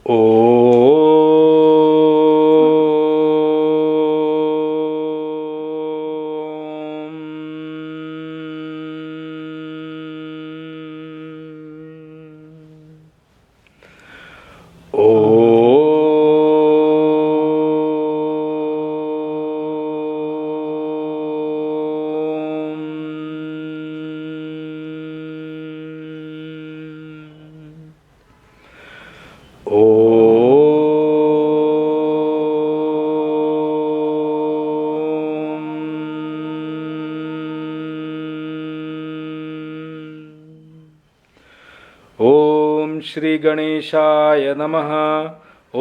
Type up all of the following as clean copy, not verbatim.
ओम श्री गणेशाय नमः।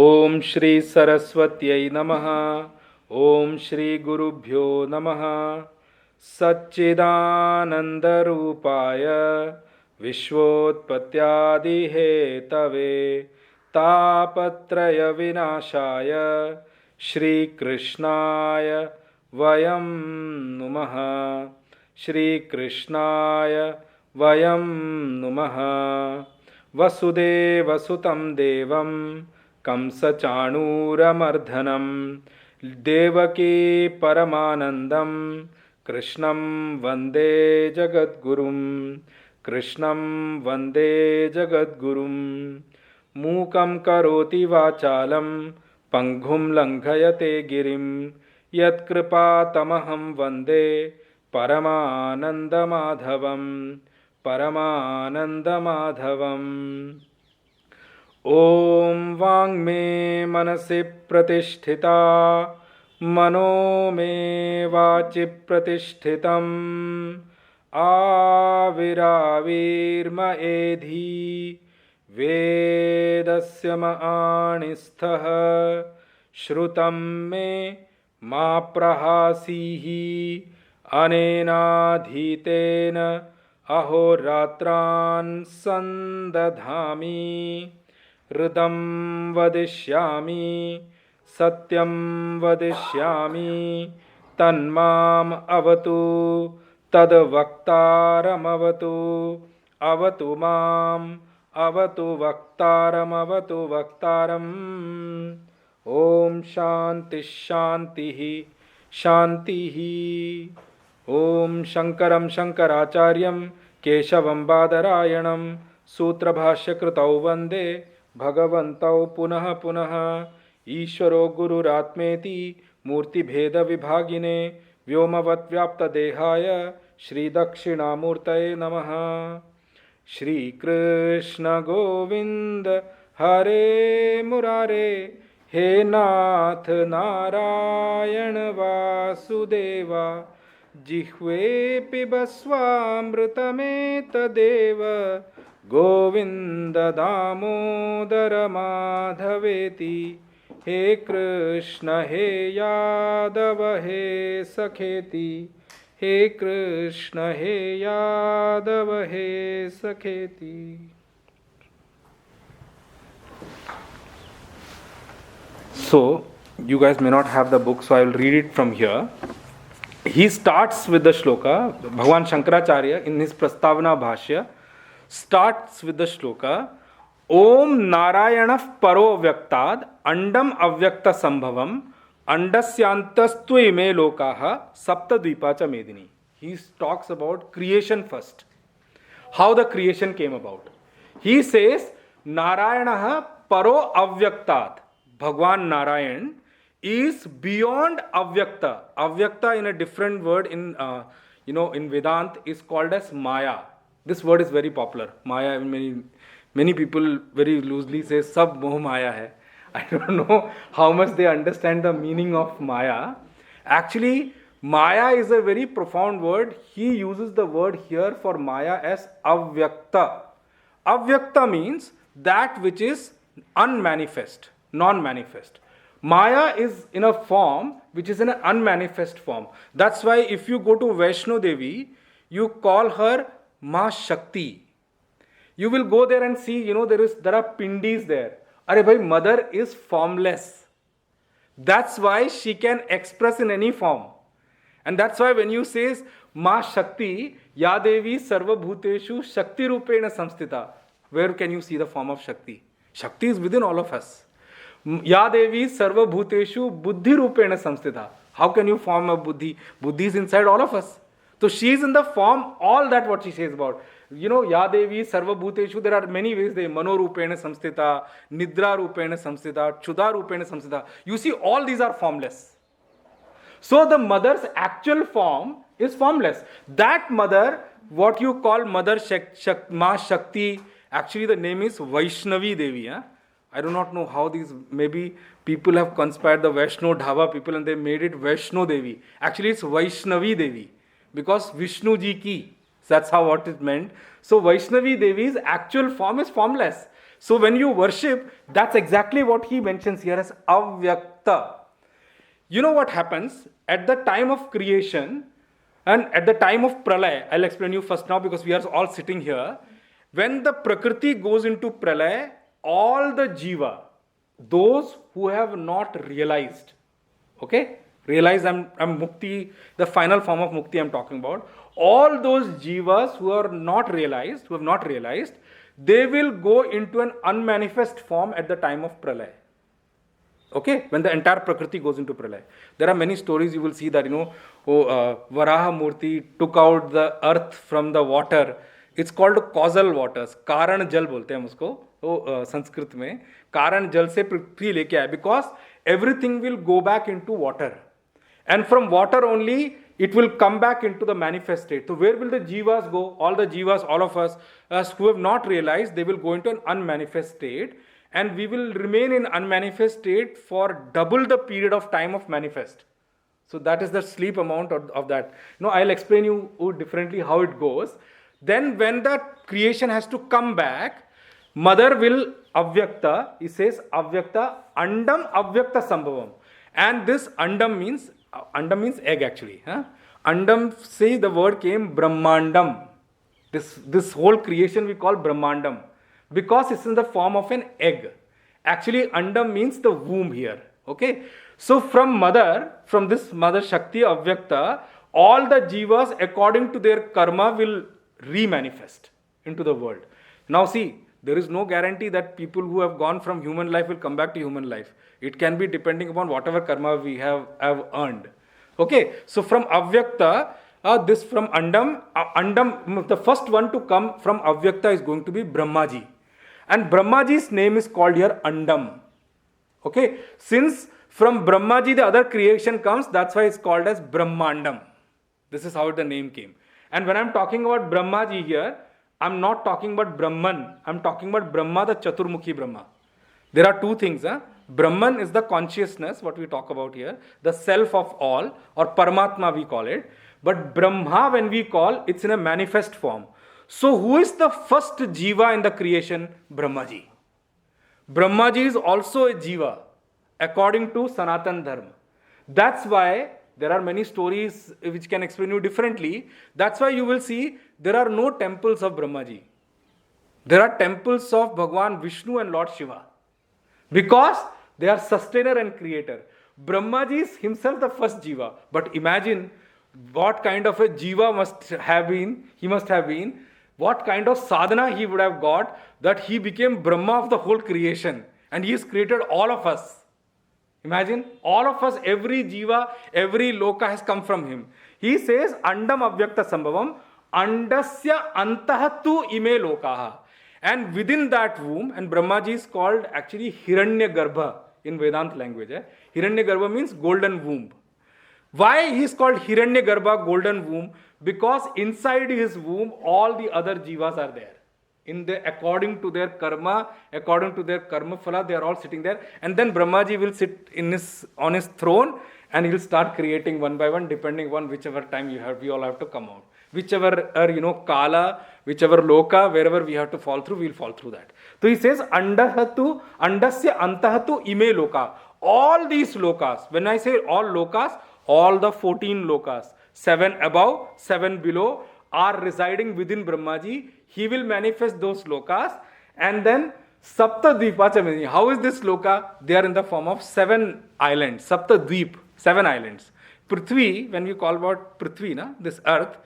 ओम श्री सरस्वत्यै नमः। ओम श्री गुरुभ्यो नमः। सच्चिदानन्दरूपाय विश्वोत्पत्त्यादिहेतवे तापत्रय विनाशाय श्रीकृष्णाय वयं नुमः। श्रीकृष्णाय वयं नुमः। वसुदेवसुतं देवं कंसचाणूरमर्दनं देवकी परमानन्दं कृष्णं वन्दे जगद्गुरुं। कृष्णं वन्दे जगद्गुरुं। मूकं करोति वाचालं पङ्गुं लङ्घयते गिरिं यत्कृपातमहं वन्दे परमानन्दमाधवं। परमानन्दमाधवम्। ॐ वाङ्मे मनसि प्रतिष्ठिता मनो मे वाचि प्रतिष्ठितम् आविराविर्म एधि वेदस्य माणिस्थः श्रुतं मे मा प्रहासीः अनेनाधीतेन अहोरात्रान् सन्दधामि ऋतं वदिष्यामि सत्यं वदिष्यामि तन्माम् अवतु तद्वक्तारमवतु अवतु माम् अवतु वक्तारमवतु वक्तारम्। ॐ शान्तिः शान्तिः शान्तिः। ओम शंकरं शंकराचार्यं केशवं बादरायणं सूत्रभाष्यकृतौ वन्दे भगवन्तौ पुनः पुनः। ईश्वरो गुरुरात्मेति मूर्तिभेदविभागिने व्योमवद्व्याप्तदेहाय श्रीदक्षिणामूर्तये नमः। श्रीकृष्ण गोविन्द हरे मुरारे हे नाथ नारायण वासुदेवा जिह्वे पिबस्वामृतमेतदेव गोविन्द दामोदर माधवेति। हे कृष्ण हे यादव हे सखेति। हे कृष्ण हे यादव हे सखेति। So, you guys may not have the book, so I will read it from here. He starts with the shloka. Bhagwan Sankaracharya in his Prastavna Bhashya starts with the shloka. Om Narayanah Paro Vyaktad Andam Avyakta Sambhavam Andasyantastu ime lokaha Saptadvipacha Medini. He talks about creation first. How the creation came about. He says Narayanah Paro Avyaktad. Bhagwan Narayan is beyond avyakta. Avyakta in a different word in in Vedant is called as Maya. This word is very popular. Maya, many people very loosely say sab moh Maya hai. I don't know how much they understand the meaning of Maya. Actually, Maya is a very profound word. He uses the word here for Maya as avyakta. Avyakta means that which is unmanifest, non-manifest. Maya is in a form which is in an unmanifest form. That's why if you go to Vaishno Devi, you call her Ma Shakti. You will go there and see, there are pindis there. Are bhai, mother is formless. That's why she can express in any form. And that's why when you say Ma Shakti, Ya Devi Sarva Bhuteshu Shakti Rupena Samstita, where can you see the form of Shakti? Shakti is within all of us. Ya Devi Sarva Bhuteshu Buddhi Rupena Samstita. How can you form a Buddhi? Buddhi is inside all of us. So she is in the form, all that what she says about. Ya Devi Sarva Bhuteshu, there are many ways. They Mano Rupena Samstita, Nidra Rupena Samstita, Chuda Rupena Samstita. You see, all these are formless. So the mother's actual form is formless. That mother, what you call Mother Ma Shakti, actually the name is Vaishnavi Devi. Huh? I do not know how these, maybe people have conspired, the Vaishno Dhaba people, and they made it Vaishno Devi. Actually it's Vaishnavi Devi, because Vishnu Ji ki. That's how what it meant. So Vaishnavi Devi's actual form is formless. So when you worship, that's exactly what he mentions here as Avyakta. You know what happens at the time of creation and at the time of Pralaya? I'll explain you first now because we are all sitting here. When the Prakriti goes into Pralaya, all the Jiva, those who have not realized, okay? Realize I'm Mukti, the final form of Mukti I'm talking about. All those Jivas who have not realized, they will go into an unmanifest form at the time of Pralaya. Okay, when the entire Prakriti goes into Pralaya. There are many stories you will see that, Varaha Murti took out the earth from the water. It's called causal waters. Karan Jal bolte hain usko, Sanskrit mein. Karan Jal se Prithvi leke aaya, because everything will go back into water. And from water only, it will come back into the manifest state. So where will the Jivas go? All the Jivas, all of us who have not realized, they will go into an unmanifest state. And we will remain in unmanifest state for double the period of time of manifest. So that is the sleep amount of that. I'll explain you differently how it goes. Then when the creation has to come back, mother will Avyakta, he says Avyakta, Andam Avyakta Sambhavam. And this Andam means egg actually. Huh? Andam, say the word came Brahmandam. This whole creation we call Brahmandam. Because it's in the form of an egg. Actually, Andam means the womb here. Okay. So from this mother Shakti Avyakta, all the Jivas according to their karma will re-manifest into the world. Now see, there is no guarantee that people who have gone from human life will come back to human life. It can be depending upon whatever karma we have earned. Okay. So from Avyakta, this from Andam, the first one to come from Avyakta is going to be Brahmaji. And Brahmaji's name is called here Andam. Okay. Since from Brahmaji the other creation comes, that's why it's called as Brahmandam. This is how the name came. And when I'm talking about Brahmaji here, I'm not talking about Brahman. I'm talking about Brahma, the Chaturmukhi Brahma. There are two things. Brahman is the consciousness, what we talk about here, the self of all, or Paramatma we call it. But Brahma, when we call, it's in a manifest form. So who is the first Jiva in the creation? Brahmaji. Brahmaji is also a Jiva, according to Sanatan Dharma. That's why there are many stories which can explain you differently. That's why you will see there are no temples of Brahmaji. There are temples of Bhagwan Vishnu and Lord Shiva. Because they are sustainer and creator. Brahmaji is himself the first Jiva. But imagine what kind of a Jiva he must have been, what kind of sadhana he would have got, that he became Brahma of the whole creation. And he has created all of us. Imagine, all of us, every Jiva, every Loka has come from him. He says, Andam Avyakta Sambhavam, Andasya Antahatu Ime Lokaha. And within that womb, and Brahmaji is called actually Hiranya Garbha in Vedanta language. Hiranya Garbha means golden womb. Why he is called Hiranya Garbha, golden womb? Because inside his womb, all the other Jivas are there. According to their karma, according to their karma phala, they are all sitting there. And then Brahmaji will sit on his throne and he will start creating one by one, depending on whichever time we all have to come out. Whichever kala, whichever loka, wherever we have to fall through, we will fall through that. So he says, Andasya Antahatu Ime Loka. All these lokas, when I say all lokas, all the 14 lokas, 7 above, 7 below, are residing within Brahmaji. He will manifest those lokas. And then Sapta Dvipa. How is this loka? They are in the form of 7 islands. Sapta Dvip, 7 islands. Prithvi, when we call about Prithvi, this earth,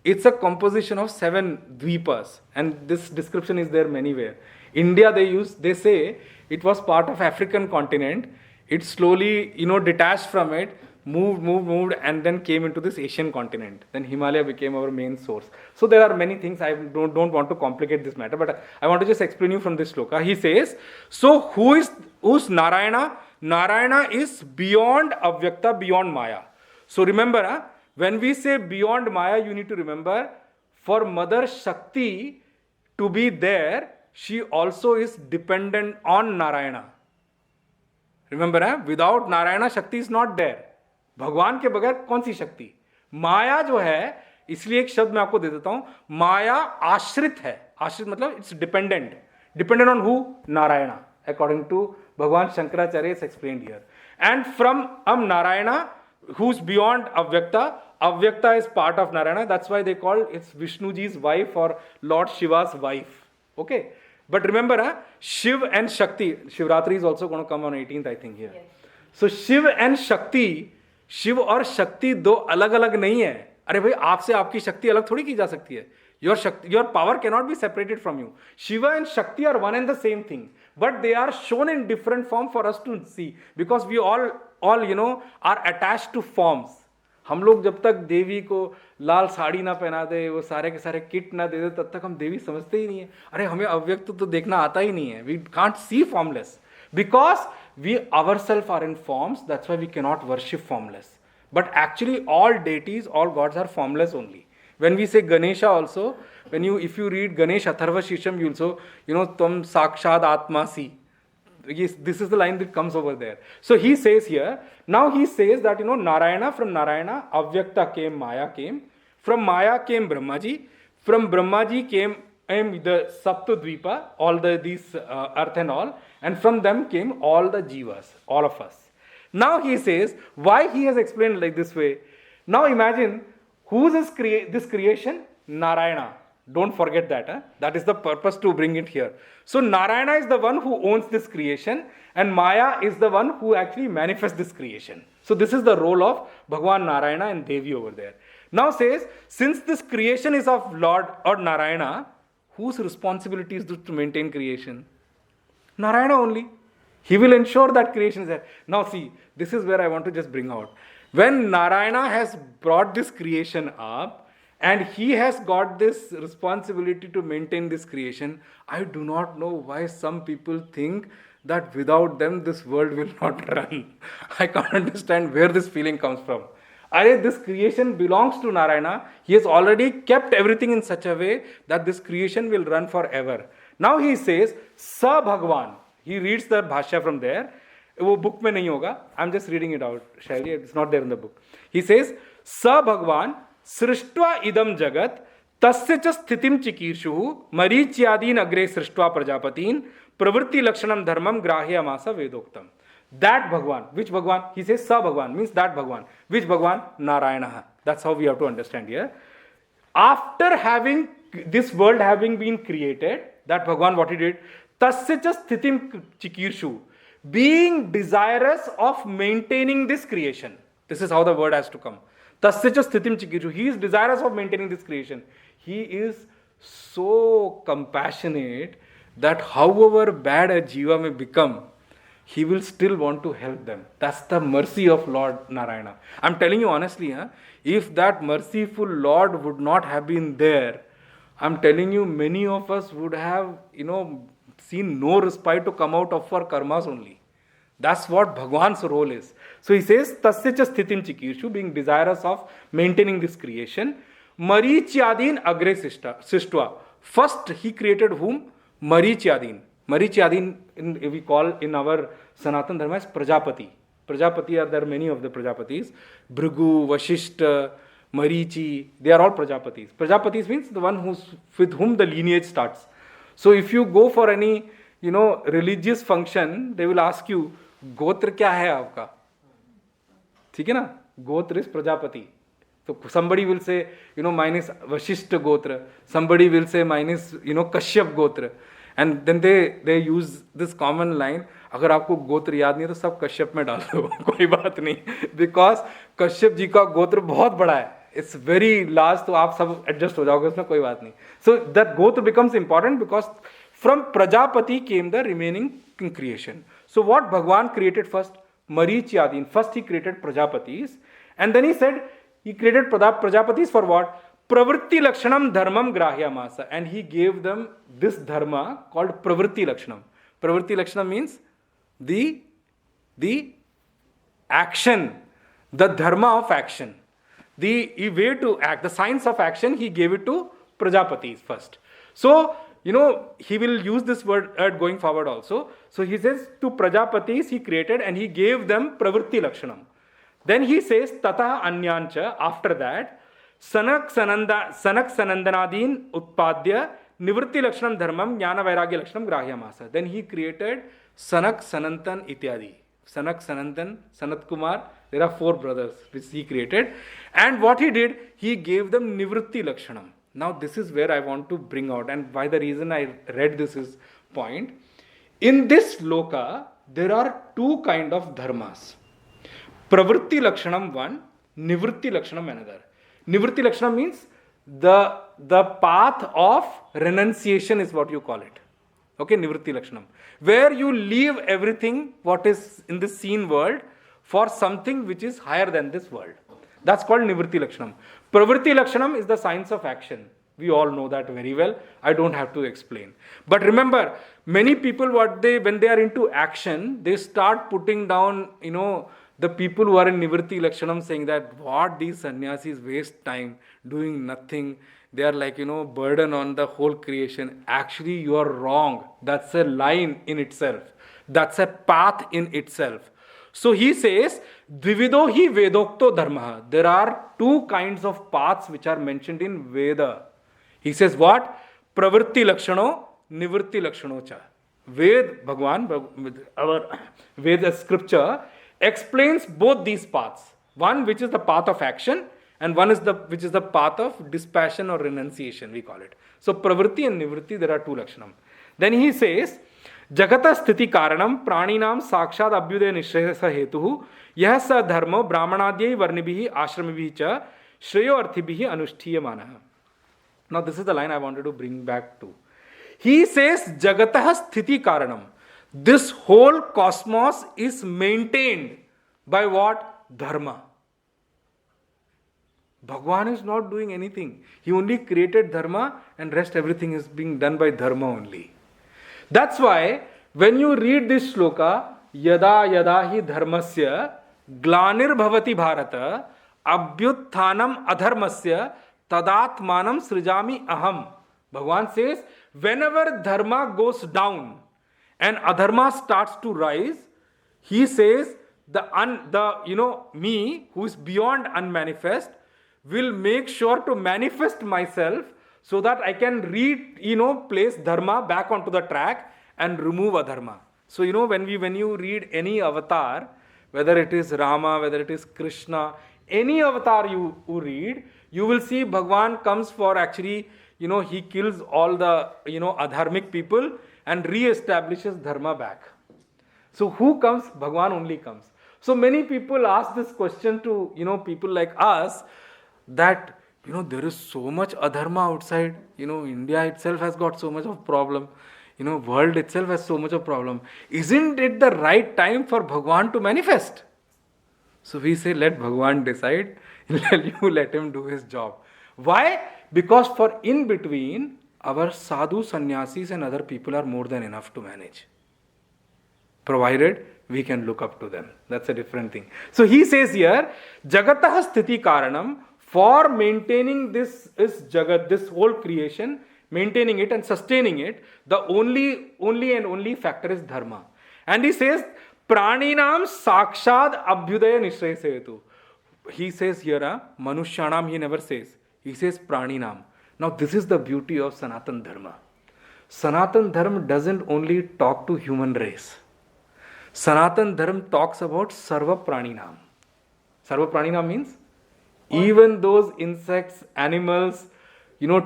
it's a composition of 7 dvipas. And this description is there anywhere. India, they say it was part of African continent. It slowly, detached from it, moved, and then came into this Asian continent. Then Himalaya became our main source. So there are many things. I don't want to complicate this matter, but I want to just explain you from this shloka. He says, so who's Narayana? Narayana is beyond Avyakta, beyond Maya. So remember, when we say beyond Maya, you need to remember, for Mother Shakti to be there, she also is dependent on Narayana. Remember, without Narayana, Shakti is not there. भगवान के बगैर कौन सी शक्ति? माया जो है, इसलिए एक शब्द मैं आपको दे देता हूं, माया आश्रित है. आश्रित मतलब it's dependent on who? Narayana, according to Bhagwan Shankaracharya is explained here. And from Narayana who is beyond Avyakta. Avyakta is part of Narayana. That's why they call it Vishnuji's wife or Lord Shiva's wife. Okay. But remember, Shiv and Shakti, Shivratri is also going to come on 18th, I think, here. Yes. So Shiv and Shakti, Shiv और शक्ति दो अलग अलग नहीं है. अरे भाई, आपसे आपकी शक्ति अलग थोड़ी की जा सकती है. Your power cannot be separated from you. Shiva and Shakti are one and the same thing, but they are shown in different form for us to see, because we all are attached to forms. हम लोग जब तक देवी को लाल साड़ी ना पहना दे, वो सारे के सारे किट ना दे दे, तब तक हम देवी समझते ही नहीं है. अरे हमें अव्यक्त तो देखना आता ही नहीं है. We can't see formless because we ourselves are in forms. That's why we cannot worship formless. But actually all deities, all gods are formless only. When we say Ganesha also, if you read Ganesh Atharva Shisham, you also, Tam Sakshad Atma Si. This is the line that comes over there. So he says here, now he says that, Narayana, from Narayana, Avyakta came, Maya came. From Maya came Brahmaji. From Brahmaji came the Saptadvipa, all these earth and all. And from them came all the jivas, all of us. Now he says, why he has explained like this way. Now imagine, who is this creation? Narayana. Don't forget that. That is the purpose to bring it here. So Narayana is the one who owns this creation, and Maya is the one who actually manifests this creation. So this is the role of Bhagwan Narayana and Devi over there. Now says, since this creation is of Lord or Narayana, whose responsibility is to maintain creation? Narayana only. He will ensure that creation is there. Now see, this is where I want to just bring out. When Narayana has brought this creation up, and he has got this responsibility to maintain this creation, I do not know why some people think that without them this world will not run. I can't understand where this feeling comes from. This creation belongs to Narayana. He has already kept everything in such a way that this creation will run forever. Now he says, Sa Bhagwan. He reads the Bhashya from there. वो book में नहीं होगा. I'm just reading it out. Shaili, it's not there in the book. He says, Sa Bhagwan सृष्ट्वा इदम जगत तस्य च स्थितिम चिकीर्षुः मरीच्यादीन अग्रे सृष्ट्वा प्रजापतीन प्रवृत्ति लक्षणम धर्मम ग्राह्यमास वेदोक्तम. That Bhagwan, which Bhagwan? He says Sa Bhagwan, means that Bhagwan. Which Bhagwan? Narayana. That's how we have to understand here. After having this world having been created, that Bhagwan, what he did? Tasya cha sthitim chikirshu, being desirous of maintaining this creation. This is how the word has to come. Tasya cha sthitim chikirshu. He is desirous of maintaining this creation. He is so compassionate that however bad a jiva may become, he will still want to help them. That's the mercy of Lord Narayana. I'm telling you honestly, if that merciful Lord would not have been there, I'm telling you, many of us would have, seen no respite to come out of our karmas only. That's what Bhagwan's role is. So he says, Tasya cha sthitim chikirshu, being desirous of maintaining this creation. Maricyadin agre sishtva. First he created whom? Maricyadin. Maricyadin we call in our Sanatan Dharma as Prajapati. Prajapati, there are many of the Prajapatis. Bhrigu, Vashishta, Marichi, they are all Prajapatis. Prajapatis means the one with whom the lineage starts. So if you go for any, religious function, they will ask you, गोत्र क्या है आपका? ठीक है ना? गोत्र is Prajapati. So somebody will say, mine is Vashishta Gotra. Somebody will say mine is, Kashyap Gotra. And then they use this common line, अगर आपको गोत्र याद नहीं है तो सब कश्यप में डाल दो, कोई बात नहीं, बिकॉज कश्यप जी का गोत्र बहुत बड़ा है, इट्स वेरी लार्ज, तो आप सब एडजस्ट हो जाओगे उसमें, कोई बात नहीं. सो दैट गोत्र becomes important because From Prajapati came the remaining creation. So what Bhagwan created first? Maricyadin. First he created Prajapatis. And then he said, he created Prajapatis for what? Pravritti Lakshanam Dharmam Grahyamasa. And he gave them this dharma called Pravritti Lakshanam. Pravritti Lakshanam means the action, the dharma of action. The way to act, the science of action, he gave it to Prajapatis first. So, he will use this word going forward also. So he says to Prajapatis he created and he gave them Pravritti Lakshanam. Then he says Tata Anyancha, after that, Sanak Sanandanadin Utpadya Nivritti Lakshanam Dharmam Jnana Vairagya Lakshanam Grahyamasa. Then he created Sanak Sanantan Ityadi. Sanak Sanantan, Sanat Kumar, there are 4 brothers which he created. And what he did, he gave them Nivritti Lakshanam. Now this is where I want to bring out, and why the reason I read this is point. In this loka, there are 2 kind of dharmas. Pravritti Lakshanam one, Nivritti Lakshanam another. Nivritti Lakshanam means the path of renunciation is what you call it. Okay, Nivritti Lakshanam. Where you leave everything what is in this seen world for something which is higher than this world. That's called Nivritti Lakshanam. Pravritti Lakshanam is the science of action. We all know that very well. I don't have to explain. But remember, many people, when they are into action, they start putting down, the people who are in Nivritti Lakshanam, saying that what these sannyasis waste time doing nothing. They are like, burden on the whole creation. Actually, you are wrong. That's a line in itself. That's a path in itself. So he says, Dvivido hi Vedokto Dharma. There are 2 kinds of paths which are mentioned in Veda. He says what? Pravritti Lakshano, Nivritti Lakshano cha. Ved, Bhagwan, our Veda scripture explains both these paths. One which is the path of action, and one is which is the path of dispassion or renunciation, we call it. So Pravritti and Nivritti, there are 2 Lakshanam. Then he says, Jagata sthiti karanam praninam sakshad abhyudaya nishrayasa hetuhu yah sa dharmo brahmanadhyai varnibhihi ashramibhihi cha shreyo arthibhihi anushthiyamanaha. Now this is the line I wanted to bring back to. He says Jagatah sthiti karanam. This whole cosmos is maintained by what? Dharma. Bhagwan is not doing anything. He only created dharma and rest everything is being done by dharma only. That's why when you read this shloka, Yada yada hi dharmasya glanir bhavati bharata abhyutthanam adharmasya tadatmanam srijami aham. Bhagwan says, whenever dharma goes down and adharma starts to rise, he says, me who is beyond unmanifest will make sure to manifest myself so that I can place dharma back onto the track and remove adharma. So, when you read any avatar, whether it is Rama, whether it is Krishna, any avatar you read, you will see Bhagwan comes for actually, he kills all the, adharmic people and re-establishes dharma back. So who comes? Bhagwan only comes. So many people ask this question to, people like us, that, there is so much adharma outside. India itself has got so much of problem. World itself has so much of problem. Isn't it the right time for Bhagwan to manifest? So we say, let Bhagwan decide. Let him do his job. Why? Because for in between, our sadhu, sannyasis and other people are more than enough to manage. Provided we can look up to them. That's a different thing. So he says here, Jagatah sthiti karanam, for maintaining this is Jagat, this whole creation, maintaining it and sustaining it, the only factor is dharma. And he says, Praninam sakshad abhyudaya nishrayasayatu. He says here, Manushyanam he never says. He says Praninam. Now this is the beauty of Sanatan Dharma. Sanatan Dharma doesn't only talk to human race. Sanatan Dharma talks about Sarva Praninam. Sarva Praninam means even those insects, animals,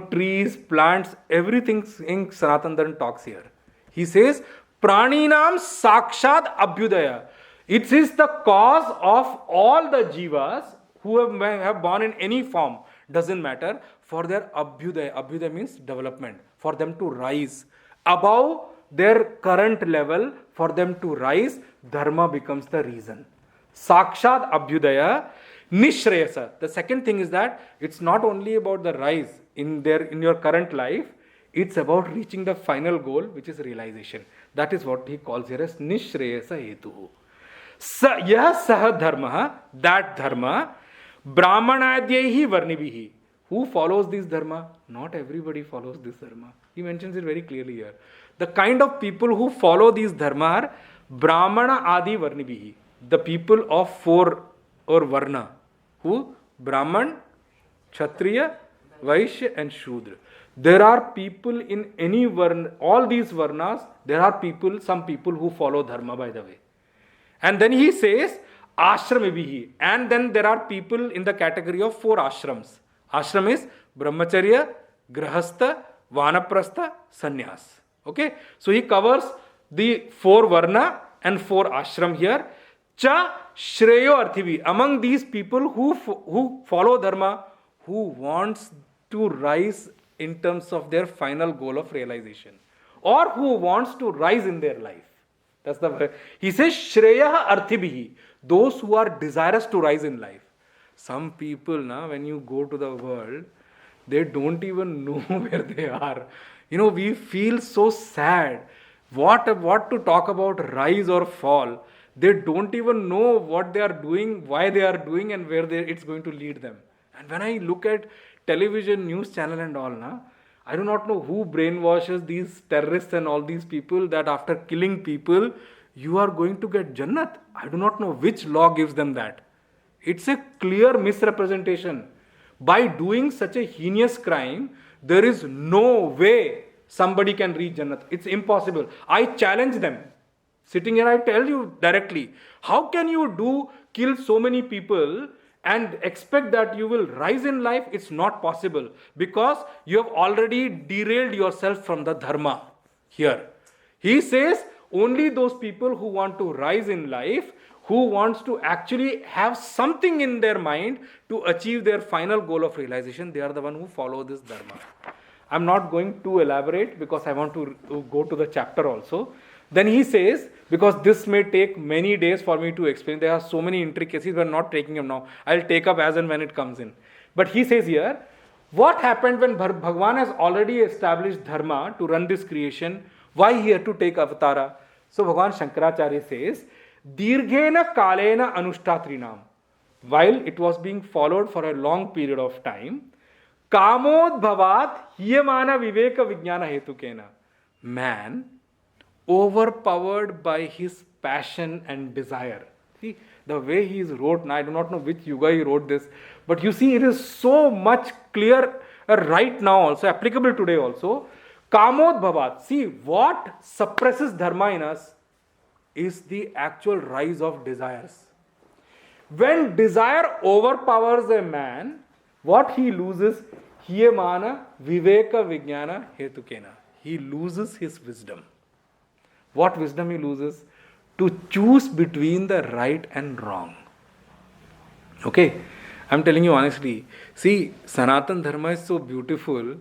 trees, plants, everything in Sanatan Dharma talks here. He says, Praninam Sakshad Abhyudaya. It is the cause of all the jivas who have born in any form, doesn't matter, for their Abhyudaya. Abhyudaya means development, for them to rise above their current level for them to rise, dharma becomes the reason. Sakshat Abhyudaya Nishreyasa. The second thing is that it's not only about the rise in your current life, it's about reaching the final goal, which is realization. That is what he calls here as Nishreyasa Hetu. Yah Sah Dharma, that Dharma, Brahmanadyahi Varnibhihi. Who follows this Dharma? Not everybody follows this Dharma. He mentions it very clearly here. The kind of people who follow these Dharma are Brahmana Adi Varnibhihi. The people of 4 or Varna. Who? Brahman, Kshatriya, Vaishya and Shudra. There are people in any Varna, all these Varnas, there are people, some people who follow Dharma, by the way. And then he says, Ashramibihi. And then there are people in the category of 4 ashrams. Ashram is Brahmacharya, Grahastha, Vanaprastha, Sannyas. Okay? So he covers the 4 Varna and 4 ashram here. Cha Shreyo Arthivi. Among these people who follow Dharma, who wants to rise in terms of their final goal of realization, or who wants to rise in their life. That's the he says Shreya Arthibhihi, those who are desirous to rise in life. Some people, when you go to the world, they don't even know where they are. We feel so sad. What to talk about rise or fall? They don't even know what they are doing, why they are doing, and where it's going to lead them. And when I look at television, news channel and all, I do not know who brainwashes these terrorists and all these people that after killing people, you are going to get Jannat. I do not know which law gives them that. It's a clear misrepresentation. By doing such a heinous crime, there is no way somebody can reach Jannat. It's impossible. I challenge them. Sitting here, I tell you directly, how can you kill so many people and expect that you will rise in life? It's not possible, because you have already derailed yourself from the Dharma here. He says only those people who want to rise in life, who wants to actually have something in their mind to achieve their final goal of realization, they are the one who follow this Dharma. I'm not going to elaborate because I want to go to the chapter also. Then he says, because this may take many days for me to explain, there are so many intricacies, we are not taking them now. I'll take up as and when it comes in. But he says here, what happened when Bhagwan has already established Dharma to run this creation? Why he had to take avatara? So Bhagwan Sankaracharya says, Dirghena Kalena Anushtatrinam. While it was being followed for a long period of time, Kamod Bhavat Hiyamana Viveka Vijnana Hetukena. Man, overpowered by his passion and desire. See, the way he is wrote, now I do not know which yuga he wrote this, but you see it is so much clear right now also, applicable today also. Kamod Bhavat. See, what suppresses Dharma in us is the actual rise of desires. When desire overpowers a man, what he loses? Hiyamana Viveka Vijnana Hetukena. He loses his wisdom. What wisdom he loses? To choose between the right and wrong. Okay, I'm telling you honestly. See, Sanatan Dharma is so beautiful,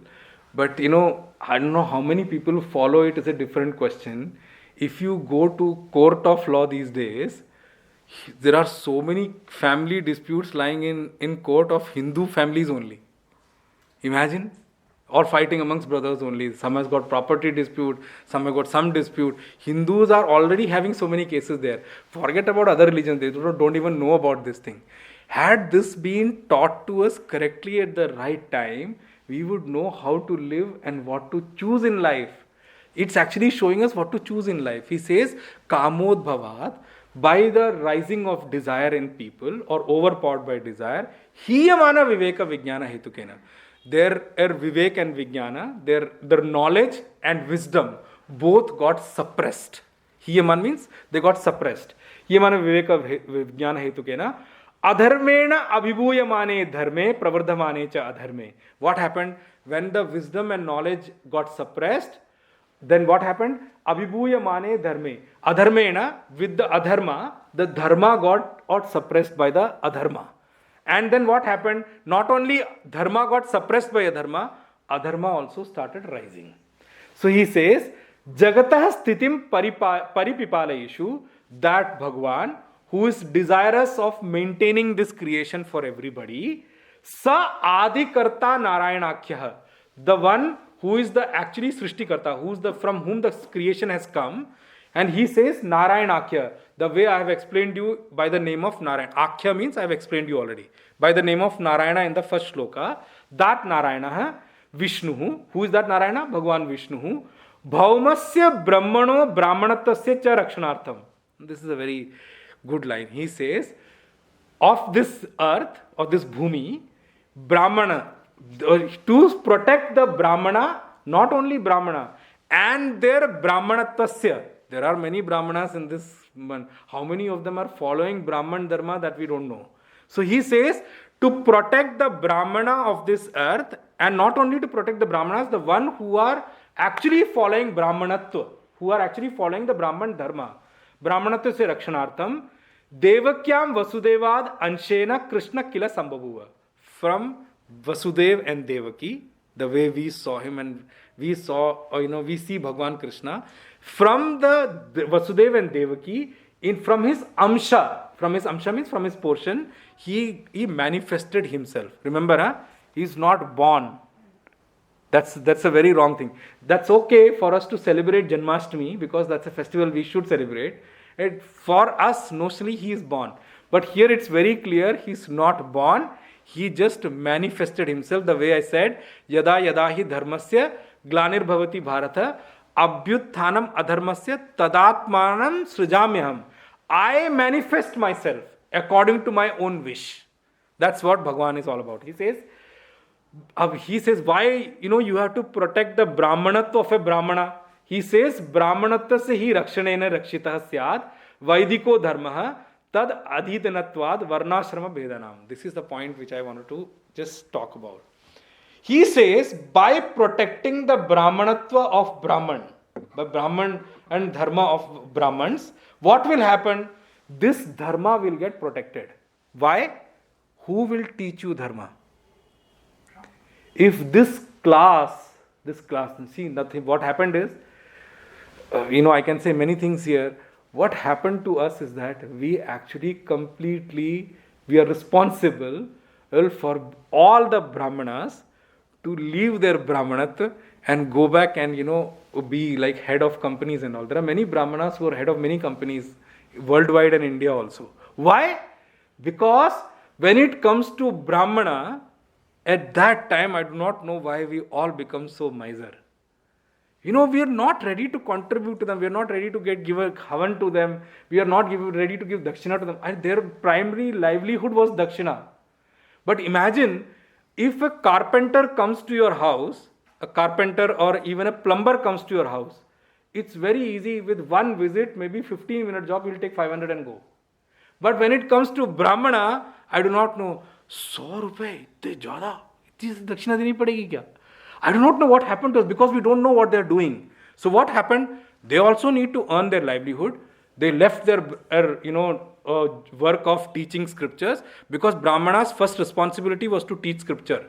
but I don't know how many people follow it is a different question. If you go to court of law these days, there are so many family disputes lying in court of Hindu families only. Imagine. Or fighting amongst brothers only. Some has got property dispute, some have got some dispute. Hindus are already having so many cases there. Forget about other religions, they don't even know about this thing. Had this been taught to us correctly at the right time, we would know how to live and what to choose in life. It's actually showing us what to choose in life. He says, Kamod Bhavat, by the rising of desire in people or overpowered by desire, Hiyamana Viveka Vijnana Hetukena. Their Vivek and Vijnana, their knowledge and wisdom both got suppressed. Hiyaman means they got suppressed. Hiyamana Viveka Vijnana Hetukena. Adharmena Abhibhuyamane Dharme Pravardhamane Cha Adharme. What happened? When the wisdom and knowledge got suppressed, then what happened? Abhibhuyamane Dharme. Adharmena, with the Adharma, the Dharma got suppressed by the Adharma. And then what happened? Not only Dharma got suppressed by Adharma, Adharma also started rising. So he says, Jagatah Sthitim Paripipalayeshu, that Bhagwan, who is desirous of maintaining this creation for everybody, Sa Adikarta Narayanakhya, the one who is the actually Srishtikarta, who is the from whom the creation has come, and he says Narayanakhya, the way I have explained you by the name of Narayana. Akhya means I have explained you already. By the name of Narayana in the first shloka, that Narayana, Vishnu, who is that Narayana? Bhagwan Vishnu, Bhaumasya Brahmano Brahmanatasya cha Rakshanartham. This is a very good line. He says, of this earth, of this bhumi, Brahmana, to protect the Brahmana, not only Brahmana, and their Brahmanatasya. There are many Brahmanas in this. How many of them are following Brahman Dharma that we don't know? So he says, to protect the Brahmana of this earth, and not only to protect the Brahmanas, the one who are actually following Brahmanatva, who are actually following the Brahman Dharma. Brahmanatva se Rakshanartham, Devakyam Vasudevad Anshena Krishna Kila Sambhavuva. From Vasudev and Devaki, the way we saw him and we saw, we see Bhagwan Krishna. From the Vasudev and Devaki, from his Amsha means from his portion, he manifested himself. Remember, he is not born. That's a very wrong thing. That's okay for us to celebrate Janmashtami because that's a festival we should celebrate. For us, notionally, he is born. But here it's very clear he is not born. He just manifested himself the way I said, Yada Yada hi dharmasya glanir bhavati bharata abhyutthanam adharmasya tadatmanam srijamyaham. I manifest myself according to my own wish. That's what Bhagwan is all about. He says, why, you have to protect the Brahmanatva of a Brahmana. He says, Brahmanatva se hi rakshanena rakshitah syad vaidiko dharmaha tad adhitanatvad varnashrama bhedanam. This is the point which I wanted to just talk about. He says, by protecting the Brahmanatva of Brahman, the Brahman and Dharma of Brahmans, what will happen? This Dharma will get protected. Why? Who will teach you Dharma? If this class, see, nothing, what happened is, I can say many things here. What happened to us is that we actually we are responsible for all the Brahmanas to leave their Brahmanatva and go back and, be like head of companies and all. There are many Brahmanas who are head of many companies worldwide and India also. Why? Because when it comes to Brahmana, at that time, I do not know why we all become so miser. We are not ready to contribute to them. We are not ready to give a havan to them. We are not ready to give dakshina to them. And their primary livelihood was dakshina. But imagine if a carpenter comes to your house, a carpenter or even a plumber comes to your house, it's very easy. With one visit, maybe 15-minute job, you'll take 500 and go. But when it comes to Brahmana, I do not know, 100 rupees, itne jyada, itni dakshina deni padegi kya? I do not know what happened to us because we don't know what they are doing. So what happened? They also need to earn their livelihood. They left their work of teaching scriptures because Brahmana's first responsibility was to teach scripture.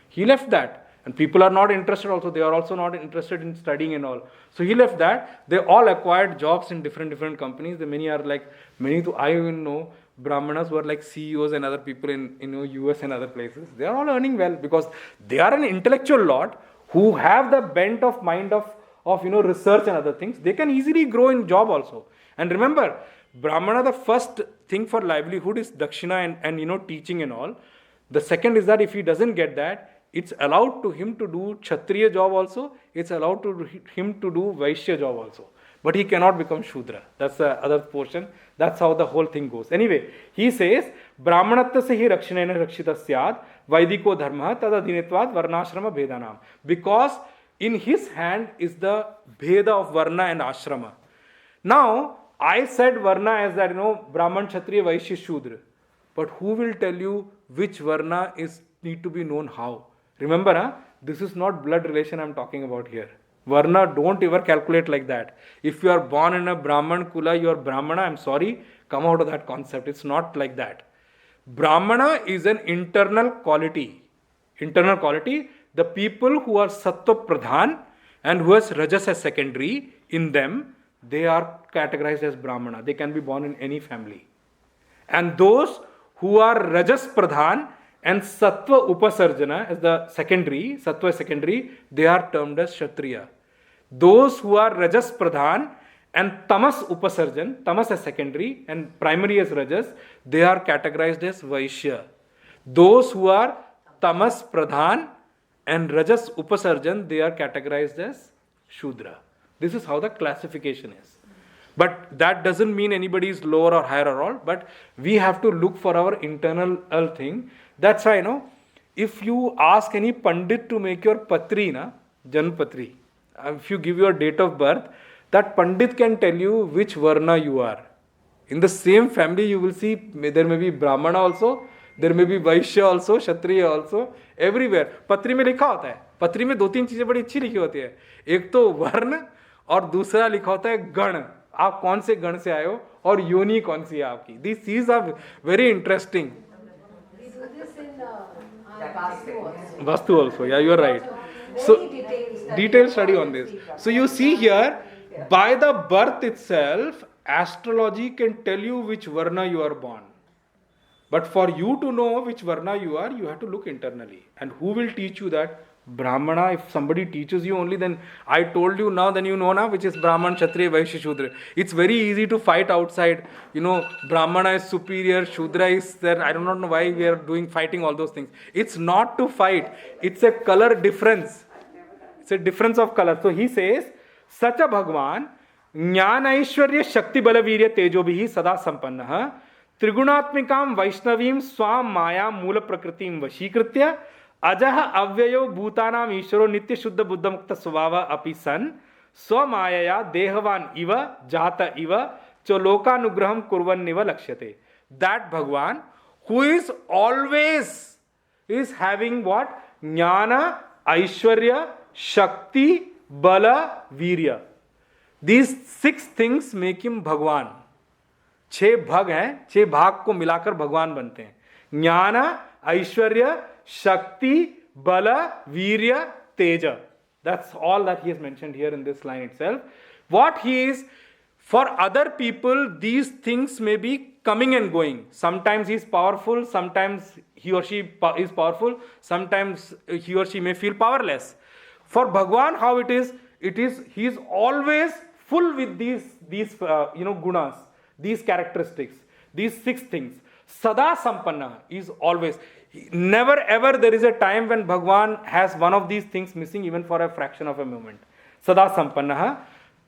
He left that. And people are not interested also. They are also not interested in studying and all. So he left that. They all acquired jobs in different companies. I even know Brahmanas who are like CEOs and other people in US and other places. They are all earning well because they are an intellectual lot who have the bent of mind of research and other things. They can easily grow in job also. And remember, Brahmana, the first thing for livelihood is dakshina and teaching and all. The second is that if he doesn't get that, it's allowed to him to do Kshatriya job also. It's allowed to him to do Vaishya job also. But he cannot become Shudra. That's the other portion. That's how the whole thing goes. Anyway, he says, Brahmanatva se hi rakshanena rakshita syad, Vaidiko dharma tadadhinitvad varnashrama bhedanam. Because in his hand is the bheda of varna and ashrama. Now, I said varna as that, Brahman, Kshatriya, Vaishya, Shudra. But who will tell you which varna need to be known how? Remember, this is not blood relation I am talking about here. Varna, don't ever calculate like that. If you are born in a Brahman Kula, you are Brahmana, I'm sorry, come out of that concept. It's not like that. Brahmana is an internal quality. The people who are Sattva Pradhan and who has Rajas as secondary, in them, they are categorized as Brahmana. They can be born in any family. And those who are Rajas Pradhan and Sattva Upasarjana as the secondary, Sattva secondary, they are termed as Kshatriya. Those who are Rajas Pradhan and Tamas Upasarjan, Tamas as secondary and primary as Rajas, they are categorized as Vaishya. Those who are Tamas Pradhan and Rajas Upasarjan, they are categorized as Shudra. This is how the classification is. But that doesn't mean anybody is lower or higher or all, but we have to look for our internal thing. That's why, if you ask any Pandit to make your Patri, Jan Patri, if you give your date of birth, that Pandit can tell you which Varna you are. In the same family, you will see there may be Brahmana also, there may be Vaishya also, Kshatriya also, everywhere. Patri में लिखा होता है. पत्री में 2-3 चीजें बड़ी अच्छी लिखी होती है. एक तो वर्ण और दूसरा लिखा होता है गण. आप कौन से गण से आए हो और योनि कौन सी है आपकी. These things are very interesting. We do this in Vastu also. Vastu also, yeah, you are right. So, detailed study on this. So you see here, by the birth itself, astrology can tell you which Varna you are born. But for you to know which Varna you are, you have to look internally. And who will teach you that? Brahmana. If somebody teaches you only, then I told you now, then you know now which is Brahman, Kshatriya, Vaishya, Shudra. It's very easy to fight outside. Brahmana is superior, Shudra is there. I do not know why we are fighting all those things. It's not to fight. It's a color difference. It's a difference of color. So he says, Sacha Bhagwan, Jnana Aishwarya Shakti Bala Virya Tejobhihi Sada Sampannaha Trigunaatmikam Vaishnavim Swam Maya Mula Prakritim Vashikritya Ajaha Avyayau Bhutanam Ishwaro Nitya Shuddha Buddha Mukta Svava Api San Swamayaya Dehavan Iva Jata Iva Cholokanugraham Kurvan Niva Lakshyate. That Bhagwan who is always is having what? Jnana, Aishwarya, Shakti, Bala, Virya. These 6 things make him Bhagwan. 6 भाग हैं, 6 भाग को मिलाकर भगवान बनते हैं. ज्ञान, ऐश्वर्य, शक्ति, बल, वीर्य, तेज. That's all that he has mentioned here in this line itself. What he is, for other people, these things may be coming and going. Sometimes he is powerful, sometimes he or she is powerful, sometimes he or she may feel powerless. For Bhagwan, how it is, he is always full with these gunas, these characteristics, these 6 things. Sada Sampanna is always. Never ever there is a time when Bhagwan has one of these things missing even for a fraction of a moment. Sada Sampanna.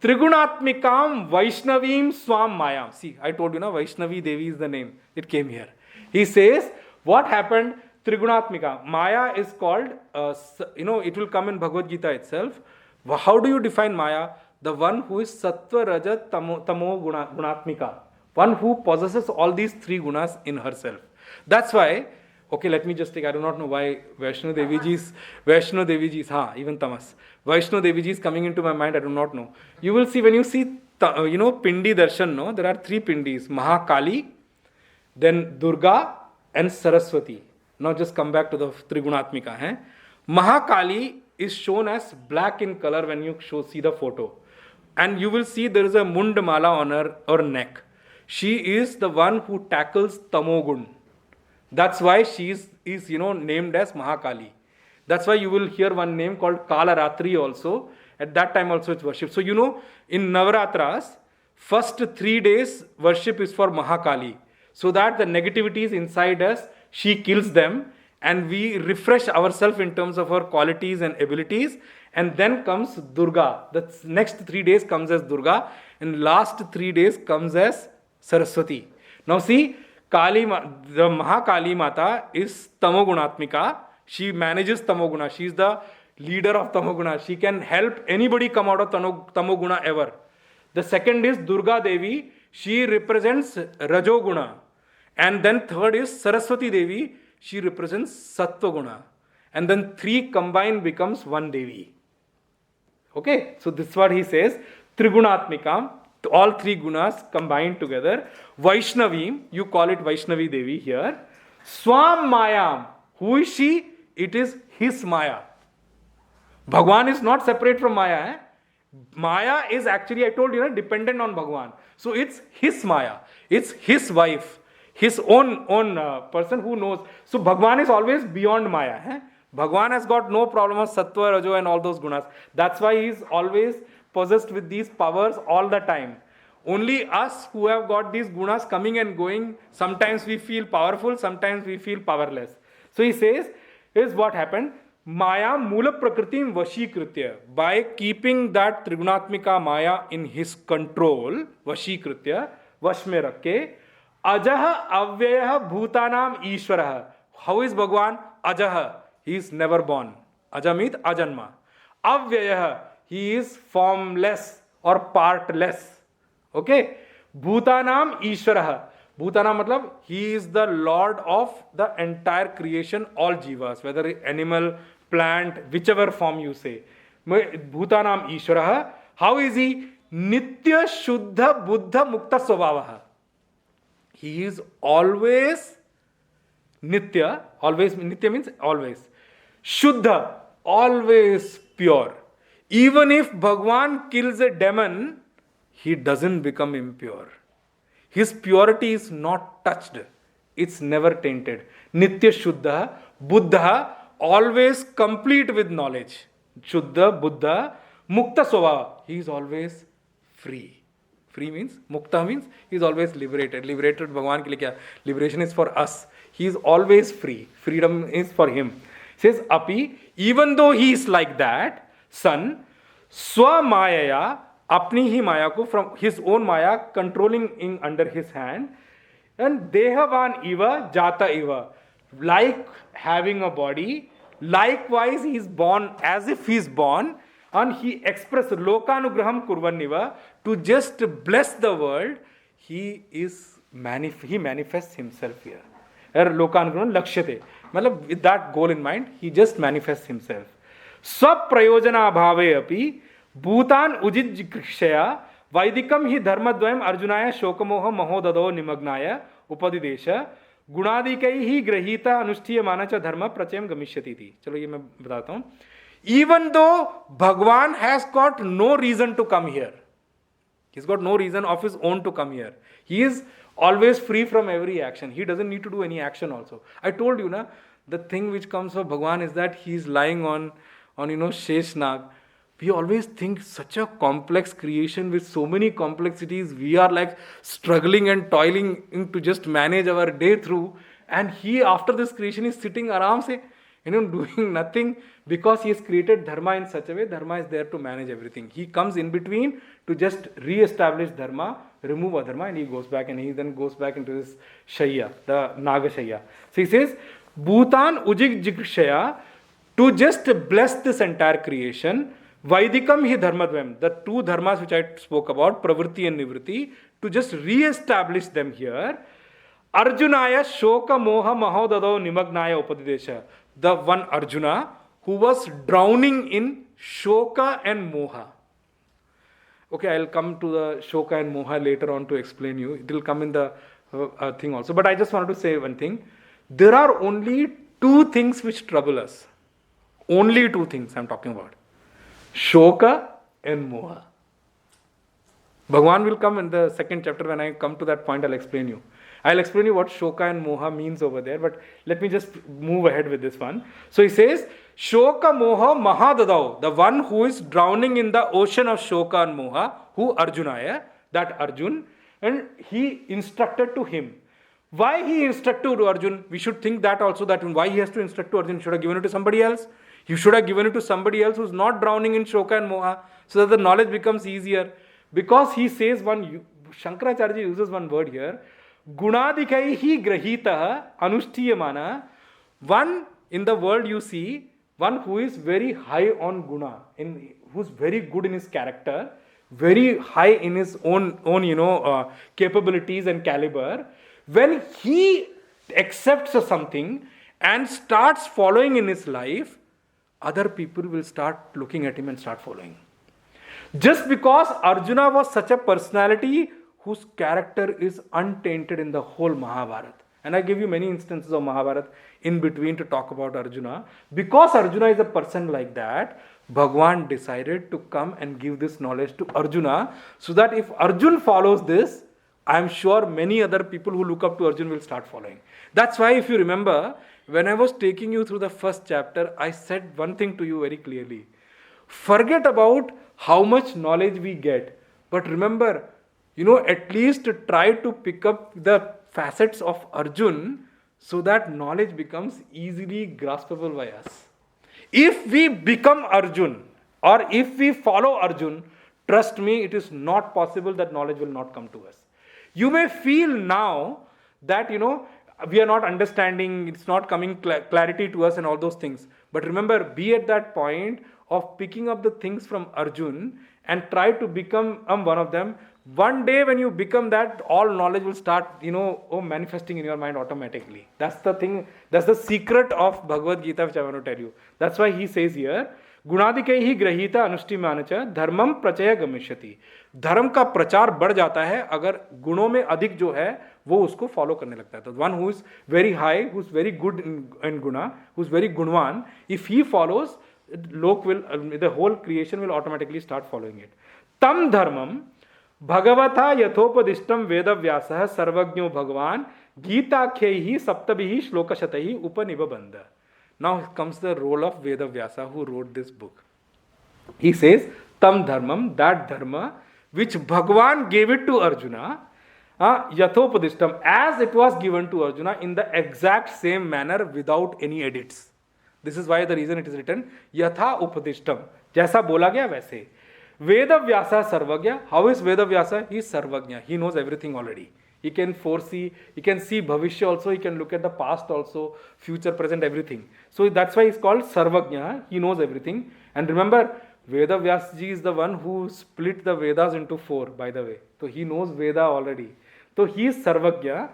Trigunatmikam Vaishnavim Swam Mayam. See, I told you Vaishnavi Devi is the name. It came here. He says, what happened? Trigunatmika. Maya is called, it will come in Bhagavad Gita itself. How do you define Maya? The one who is Sattva, Rajat, Tamo Gunatmika. One who possesses all these 3 gunas in herself. That's why, okay, let me just take, I do not know why Vaishno Devi ji is, even Tamas. Vaishno Devi ji is coming into my mind, I do not know. You will see, when you see, Pindi Darshan, there are 3 Pindis, Mahakali, then Durga and Saraswati. Now just come back to the Trigunatmika. Mahakali is shown as black in color when you see the photo. And you will see there is a Mundamala on her neck. She is the one who tackles Tamogun. That's why she is named as Mahakali. That's why you will hear one name called Kalaratri also. At that time also it's worship. So in Navaratras, first 3 days worship is for Mahakali. So that the negativities inside us, she kills them. And we refresh ourselves in terms of our qualities and abilities. And then comes Durga. The next 3 days comes as Durga. And last 3 days comes as Saraswati. Now see, the Mahakali Mata is Tamogunatmika. She manages Tamoguna. She is the leader of Tamoguna. She can help anybody come out of Tamoguna ever. The second is Durga Devi. She represents Rajoguna. And then third is Saraswati Devi. She represents Sattva Guna. And then 3 combined becomes 1 Devi. Okay, so this is what he says. Trigunatmikam, all 3 gunas combined together. Vaishnavim, you call it Vaishnavi Devi here. Swam Mayam, who is she? It is his Maya. Bhagwan is not separate from Maya. Maya is actually, I told you, dependent on Bhagwan. So it's his Maya. It's his wife. His own person who knows. So Bhagwan is always beyond Maya. Bhagwan has got no problem of Sattva, Rajo and all those gunas. That's why he is always possessed with these powers all the time. Only us who have got these gunas coming and going, sometimes we feel powerful, sometimes we feel powerless. So he says, here's what happened. Maya mula prakritim vashikritya. By keeping that Trigunatmika Maya in his control, vashikritya, vash mein rakhe, ajah avyayah bhutanam ishwarah. How is Bhagwan? Ajah. He is never born. Aja means ajanma. Avyayah. He is formless or partless. Okay? Bhutanam ishwarah. Bhutanam matlab, he is the lord of the entire creation, all jivas, whether animal, plant, whichever form you say. Bhutanam ishwarah. How is he? Nitya shuddha buddha mukta svabhavaha. He is always nitya. Always, nitya means always. Shuddha, always pure. Even if Bhagwan kills a demon, he doesn't become impure. His purity is not touched. It's never tainted. Nitya Shuddha, Buddha, always complete with knowledge. Shuddha, Buddha, Mukta Svabhava. He is always free. Free means, Mukta means, he is always liberated. Liberated, Bhagwan ke liye kya? Liberation is for us. He is always free. Freedom is for him. He says, Api, even though he is like that, son, Swa Mayaya, apni hi Maya ko, from his own Maya, controlling in under his hand, and Dehavan Iva, Jata Iva, like having a body, likewise he is born as if he is born, and he expresses Lokanugraham Kurvaniva, to just bless the world, he manifests himself here. Lokanugraham Lakshyate. With that goal in mind, he just manifests himself. Swaprayojana bhave api bhutan ujijikshaya vaidikam hi dharmadvayam arjunaya shokamoha mahodado nimagnaya upadidesha gunadikai hi grahita anushtiya manacha dharma prachayam gamishyati thi. Chalo ye main batata hu. Even though Bhagwan has got no reason to come here, he's got no reason of his own to come here. He is always free from every action. He doesn't need to do any action also. I told you, the thing which comes for Bhagwan is that he is lying on Sheshnag. We always think such a complex creation with so many complexities. We are like struggling and toiling to just manage our day through. And he, after this creation, is sitting aram se, doing nothing, because he has created dharma in such a way. Dharma is there to manage everything. He comes in between to just re-establish dharma, remove adharma, and he goes back, and he then goes back into this shaya, the Naga Shaya. So he says, Bhutan ujig jikshaya, to just bless this entire creation, Vaidikam hi dharmadvayam, the two dharmas which I spoke about, pravritti and nivritti, to just re-establish them here. Arjunaya shoka moha mahodado nimagnaya upadidesha, the one Arjuna who was drowning in shoka and moha. Okay, I'll come to the shoka and moha later on to explain you. It will come in the thing also. But I just wanted to say one thing. There are only two things which trouble us. Only two things I'm talking about. Shoka and moha. Bhagwan will come in the second chapter. When I come to that point, I'll explain you. I'll explain you what shoka and moha means over there. But let me just move ahead with this one. So he says, Shoka moha mahadadao, the one who is drowning in the ocean of shoka and moha, who Arjunaya, that Arjun, and he instructed to him. Why he instructed to Arjun? We should think that also, that why he has to instruct to Arjun. Should have given it to somebody else. He should have given it to somebody else who's not drowning in shoka and moha, so that the knowledge becomes easier. Because he says Sankaracharya uses one word here, Gunadikai hi grahita anushthiyamana, one in the world you see, one who is very high on guna, who's very good in his character, very high in his own capabilities and caliber. When he accepts something and starts following in his life, other people will start looking at him and start following. Just because Arjuna was such a personality whose character is untainted in the whole Mahabharata. And I give you many instances of Mahabharata in between to talk about Arjuna. Because Arjuna is a person like that, Bhagwan decided to come and give this knowledge to Arjuna, so that if Arjun follows this, I am sure many other people who look up to Arjun will start following. That's why, if you remember, when I was taking you through the first chapter, I said one thing to you very clearly. Forget about how much knowledge we get, but remember, at least try to pick up the facets of Arjun, so that knowledge becomes easily graspable by us. If we become Arjun, or if we follow Arjun, trust me, it is not possible that knowledge will not come to us. You may feel now that, we are not understanding, it's not coming clarity to us and all those things. But remember, be at that point of picking up the things from Arjun and try to become one of them. One day when you become that, all knowledge will start, manifesting in your mind automatically. That's the thing, that's the secret of Bhagavad Gita, which I want to tell you. That's why he says here, गुणादिकैहि ग्रहीता अनुष्ठिमान च धर्मम प्रचय गमिष्यति. धर्म का प्रचार बढ़ जाता है अगर गुणों में अधिक जो है वो उसको फॉलो करने लगता है. तो one who is very high, who is very good in गुणा, हु इज वेरी गुणवान, इफ ही फॉलोज, लोक will, the whole creation will automatically start following it. तम धर्मम भगवता यथोपदिष्टम वेदव्यासः सर्वज्ञो भगवान गीताख्यैहि सप्तभिः श्लोकशतैः उपनिबबन्ध. Now comes the role of Vedavyasa, who wrote this book. He says, Tam dharmam, that dharma, which Bhagwan gave it to Arjuna, yathopadishtam, as it was given to Arjuna in the exact same manner without any edits. This is why the reason it is written, Yatha upadishtam, jaisa bola gaya वैसे. Vedavyasa sarvagya. How is Vedavyasa? He is sarvagya. He knows everything already. He can foresee, he can see Bhavishya also, he can look at the past also, future, present, everything. So that's why he's called Sarvagya, he knows everything. And remember, Veda Vyasji is the one who split the Vedas into 4, by the way. So he knows Veda already. So he is Sarvagya,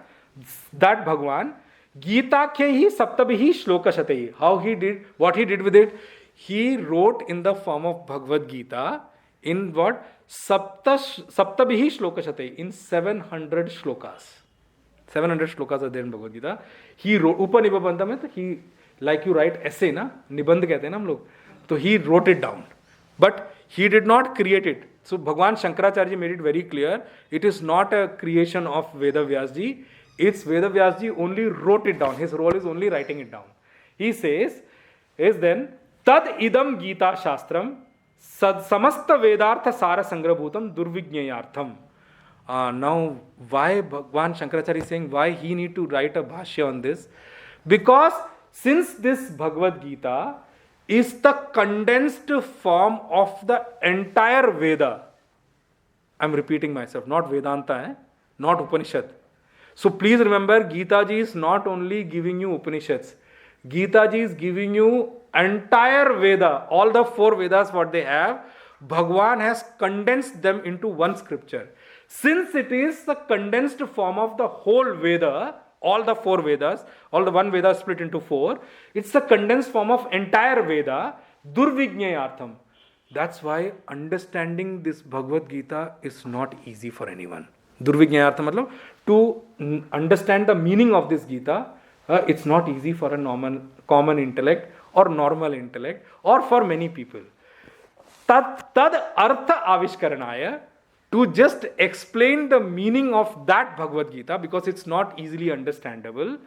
that Bhagwan. Gita Khehi Saptabhihi Shlokashatehi. How he did, what he did with it? He wrote in the form of Bhagavad Gita, in what? Saptabhihi Shlokashatehi, in 700 shlokas. 700 shlokas are there in Bhagavad Gita. He wrote, Upanibabandha mein, he, like you write essay, na? Nibandh kehte hain na hum log. So he wrote it down. But he did not create it. So Bhagwan Sankaracharya made it very clear. It is not a creation of Veda Vyasji. It's Veda Vyasji only wrote it down. His role is only writing it down. He says, is then, Tad idam Gita Shastram samasta Vedartha Sara Sangrabhutam Durvignayartham. Now, why Bhagwan Shankaracharya is saying why he need to write a bhashya on this? Because since this Bhagavad Gita is the condensed form of the entire Veda. I am repeating myself, not Vedanta, not Upanishad. So please remember, Gita ji is not only giving you Upanishads. Gita ji is giving you entire Veda, all the 4 Vedas what they have. Bhagwan has condensed them into one scripture. Since it is the condensed form of the whole Veda, all the 4 Vedas, all the 1 Veda split into 4, it's the condensed form of entire Veda, Durvignayartham. That's why understanding this Bhagavad Gita is not easy for anyone. Durvignayartham matlab, to understand the meaning of this Gita, it's not easy for a common intellect or normal intellect or for many people. Tad artha avishkaranaya, to just explain the meaning of that Bhagavad Gita, because it's not easily understandable.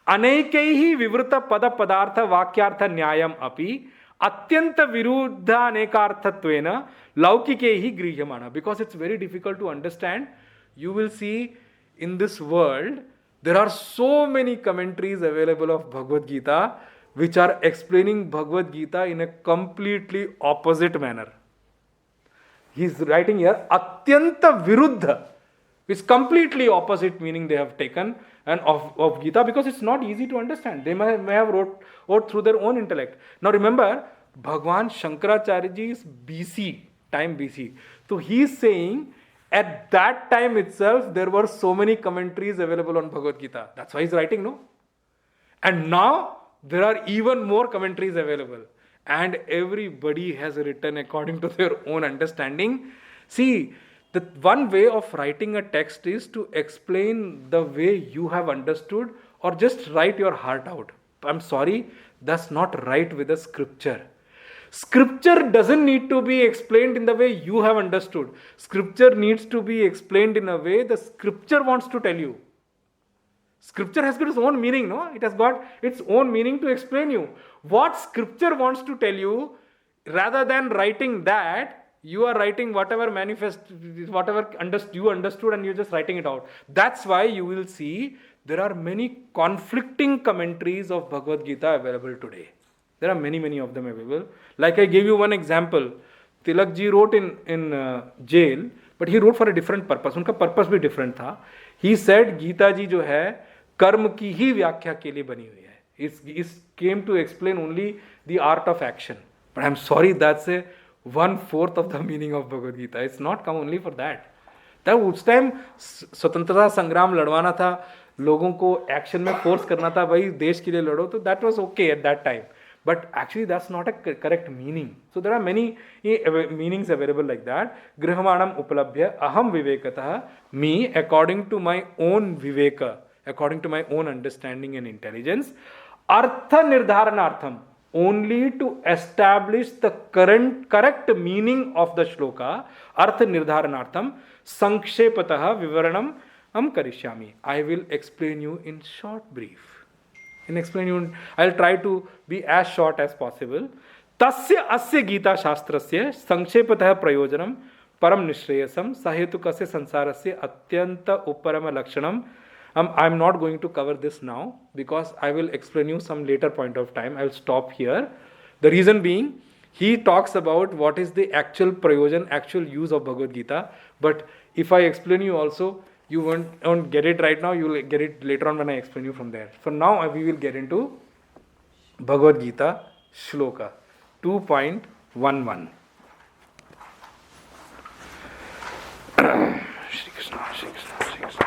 Anekaihi vivrta pada padartha vakyartha nyayam api atyanta viruddha anekarthatvena laukikehi grihyamana. Because it's very difficult to understand. You will see in this world, there are so many commentaries available of Bhagavad Gita which are explaining Bhagavad Gita in a completely opposite manner. He is writing here, Atyanta Viruddha, which is completely opposite meaning they have taken and of Gita, because it's not easy to understand. They may have wrote through their own intellect. Now remember, Bhagwan Shankaracharya ji is BC, time BC. So he is saying, at that time itself, there were so many commentaries available on Bhagavad Gita. That's why he's writing, no? And now, there are even more commentaries available. And everybody has written according to their own understanding. See, the one way of writing a text is to explain the way you have understood, or just write your heart out. I'm sorry, that's not right with the scripture. Scripture doesn't need to be explained in the way you have understood. Scripture needs to be explained in a way the scripture wants to tell you. Scripture has got its own meaning, no? It has got its own meaning to explain you. What scripture wants to tell you, rather than writing that, you are writing whatever manifest, whatever you understood, and you're just writing it out. That's why you will see there are many conflicting commentaries of Bhagavad Gita available today. There are many of them available. Like I gave you one example. Tilak ji wrote in jail, but he wrote for a different purpose. Unka purpose bhi different tha. He said Gita ji jo hai कर्म की ही व्याख्या के लिए बनी हुई है. It came to explain only the art of action. But I'm sorry, that's a 1/4 of the meaning of Bhagavad Gita. It's not come only for that. तब उस टाइम स्वतंत्रता संग्राम लड़वाना था, लोगों को एक्शन में फोर्स करना था, भाई देश के लिए लड़ो, तो that was okay at that time. But actually that's not a correct meaning. So there are many meanings available like that. Grihamanam upalabhya aham vivekatah, me according to my own viveka, according to my own understanding and intelligence. Artha nirdharanartham, only to establish the correct meaning of the shloka. Artha nirdharanartham, sankshepatah vivaranam karishyami. I will explain you in short brief. I'll try to be as short as possible. Tasya asya Gita Shastrasya Sankshepatah Prayojanam Param Nishreyasam Sahetukasya Sansarasya Atyanta Uparama Lakshanam. I'm not going to cover this now because I will explain you some later point of time. I'll stop here. The reason being, he talks about what is the actual prayojan, actual use of Bhagavad Gita. But if I explain you also, you won't get it right now, you will get it later on when I explain you from there. For now, we will get into Bhagavad Gita Shloka 2.11. Shri Krishna, Shri Krishna, Shri Krishna.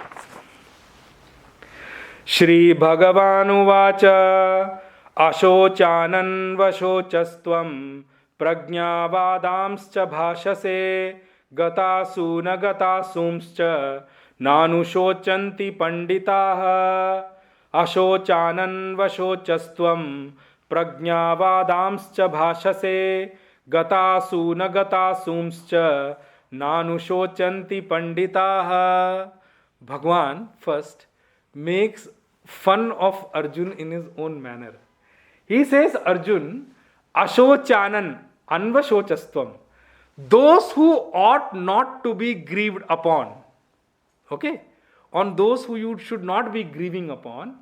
Shri Bhagavan Uvacha Ashochanan Vashocastvam Prajnavadamscha Bhashase Gatasuna Gatasumscha Nanushocanti Panditaha Ashochanan Vashocastvam Prajnavadamscha Bhashase Gatasuna Gatasumscha Nanushocanti Panditaha. Bhagwan first makes fun of Arjun in his own manner. He says, Arjun, Ashochanan Anvashocastvam, those who ought not to be grieved upon. Okay? On those who you should not be grieving upon,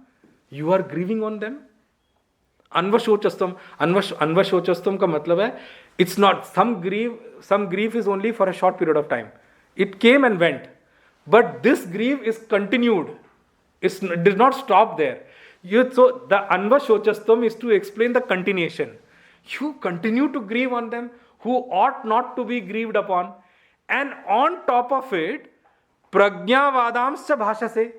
you are grieving on them. Anvashocastvam. Anvashocastvam ka matlab hai, it's not, some grief is only for a short period of time. It came and went. But this grief is continued. It did not stop there. So the Anvashocastvam is to explain the continuation. You continue to grieve on them who ought not to be grieved upon. And on top of it, Prajnavadamscha Bhashase,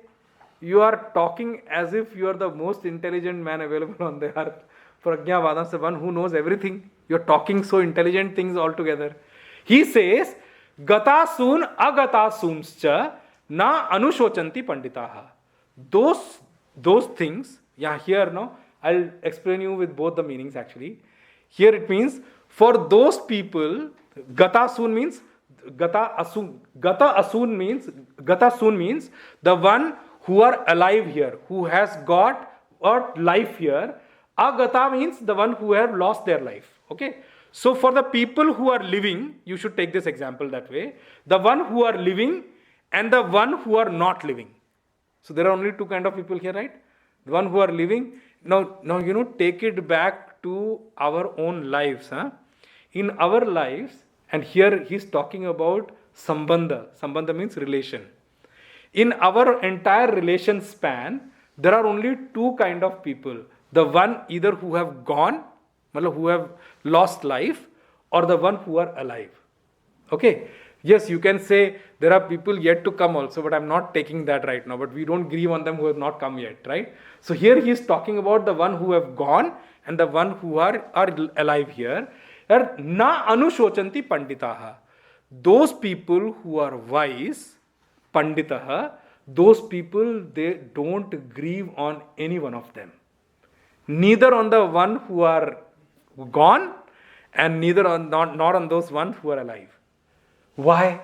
you are talking as if you are the most intelligent man available on the earth. Prajnavadamscha, one who knows everything. You are talking so intelligent things altogether. He says, Gatasun agatasumscha na anushocanti panditaha. Those things, here now, I'll explain you with both the meanings actually. Here it means, for those people, Gatasun means, Gatasun means the one who are alive here, who has got a life here. Agata means the one who have lost their life. Okay. So for the people who are living, you should take this example that way. The one who are living and the one who are not living. So there are only two kind of people here, right? The one who are living. Now take it back to our own lives. In our lives, and here he's talking about sambandha. Sambandha means relation. In our entire relation span, there are only two kind of people. The one either who have gone, who have lost life, or the one who are alive. Okay. Yes, you can say there are people yet to come also, but I'm not taking that right now. But we don't grieve on them who have not come yet, right? So here he is talking about the one who have gone and the one who are alive here. Na anushocanti panditaha. Those people who are wise, panditaha, those people, they don't grieve on any one of them. Neither on the one who are gone and neither on not on those ones who are alive. Why?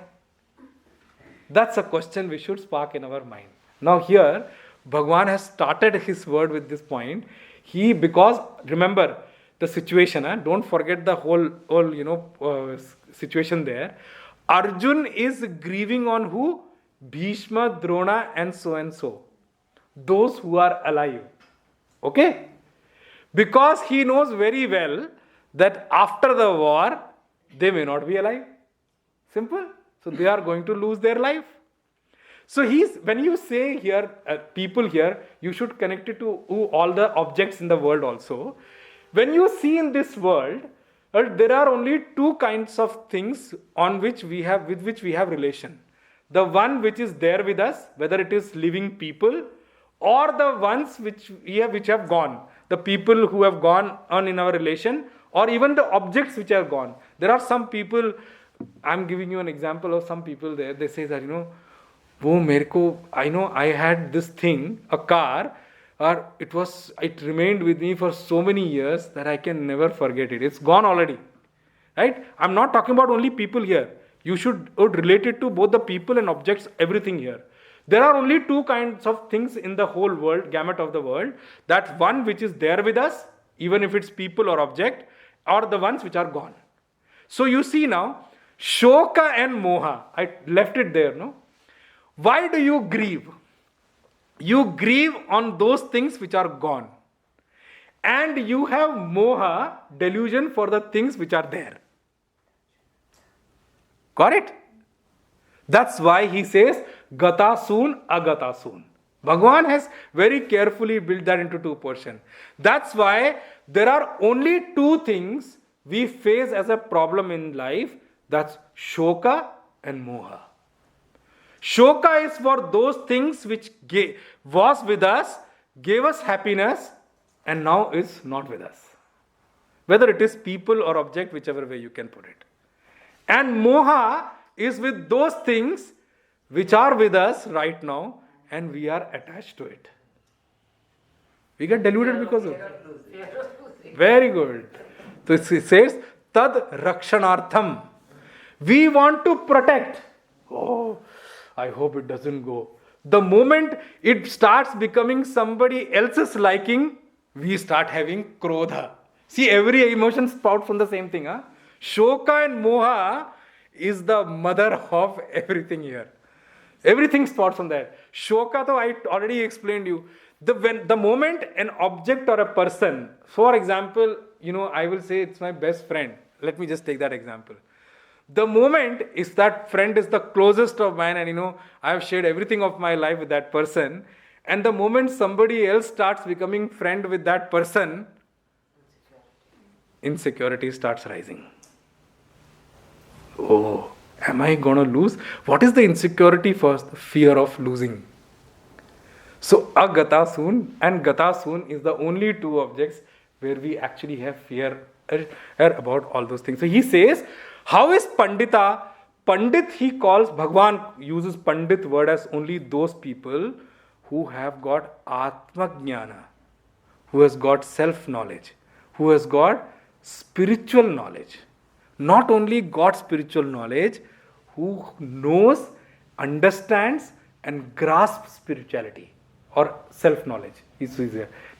That's a question we should spark in our mind. Now here, Bhagwan has started his word with this point. Because remember the situation, don't forget the whole situation there. Arjun is grieving on who? Bhishma, Drona and so. Those who are alive. Okay? Because he knows very well that after the war, they may not be alive. Simple. So they are going to lose their life. So when you say here, people here, you should connect it to all the objects in the world also. When you see in this world, there are only two kinds of things with which we have relation. The one which is there with us, whether it is living people, or the ones which have gone. The people who have gone on in our relation, or even the objects which are gone. There are some people, I'm giving you an example of some people there, they say that, I know I had this thing, a car, or it remained with me for so many years that I can never forget it. It's gone already. Right? I'm not talking about only people here. You should relate it to both the people and objects, everything here. There are only two kinds of things in the whole world, gamut of the world. That one which is there with us, even if it's people or object, or the ones which are gone. So you see now, Shoka and Moha, I left it there, no? Why do you grieve? You grieve on those things which are gone. And you have Moha, delusion for the things which are there. Got it? That's why he says, Gata soon, Agata soon. Bhagwan has very carefully built that into two portions. That's why there are only two things we face as a problem in life. That's Shoka and Moha. Shoka is for those things which was with us, gave us happiness, and now is not with us. Whether it is people or object, whichever way you can put it. And Moha is with those things which are with us right now, and we are attached to it. We get deluded because of it. Very good. So it says, Tad Rakshanartham. We want to protect. Oh, I hope it doesn't go. The moment it starts becoming somebody else's liking, we start having krodha. See, every emotion sprouts from the same thing. Shoka and Moha is the mother of everything here. Everything sprouts from there. Shoka, though, I already explained you. The moment an object or a person, for example, I will say it's my best friend. Let me just take that example. The moment is that friend is the closest of mine, and I have shared everything of my life with that person. And the moment somebody else starts becoming friend with that person, insecurity starts rising. Oh, am I going to lose? What is the insecurity first? The fear of losing. So, agata soon and gata soon is the only two objects where we actually have fear about all those things. So, he says, how is Pandita? Pandit, he calls, Bhagwan uses Pandit word as only those people who have got Atma Jnana, who has got self-knowledge, who has got spiritual knowledge. Not only got spiritual knowledge, who knows, understands and grasps spirituality or self-knowledge.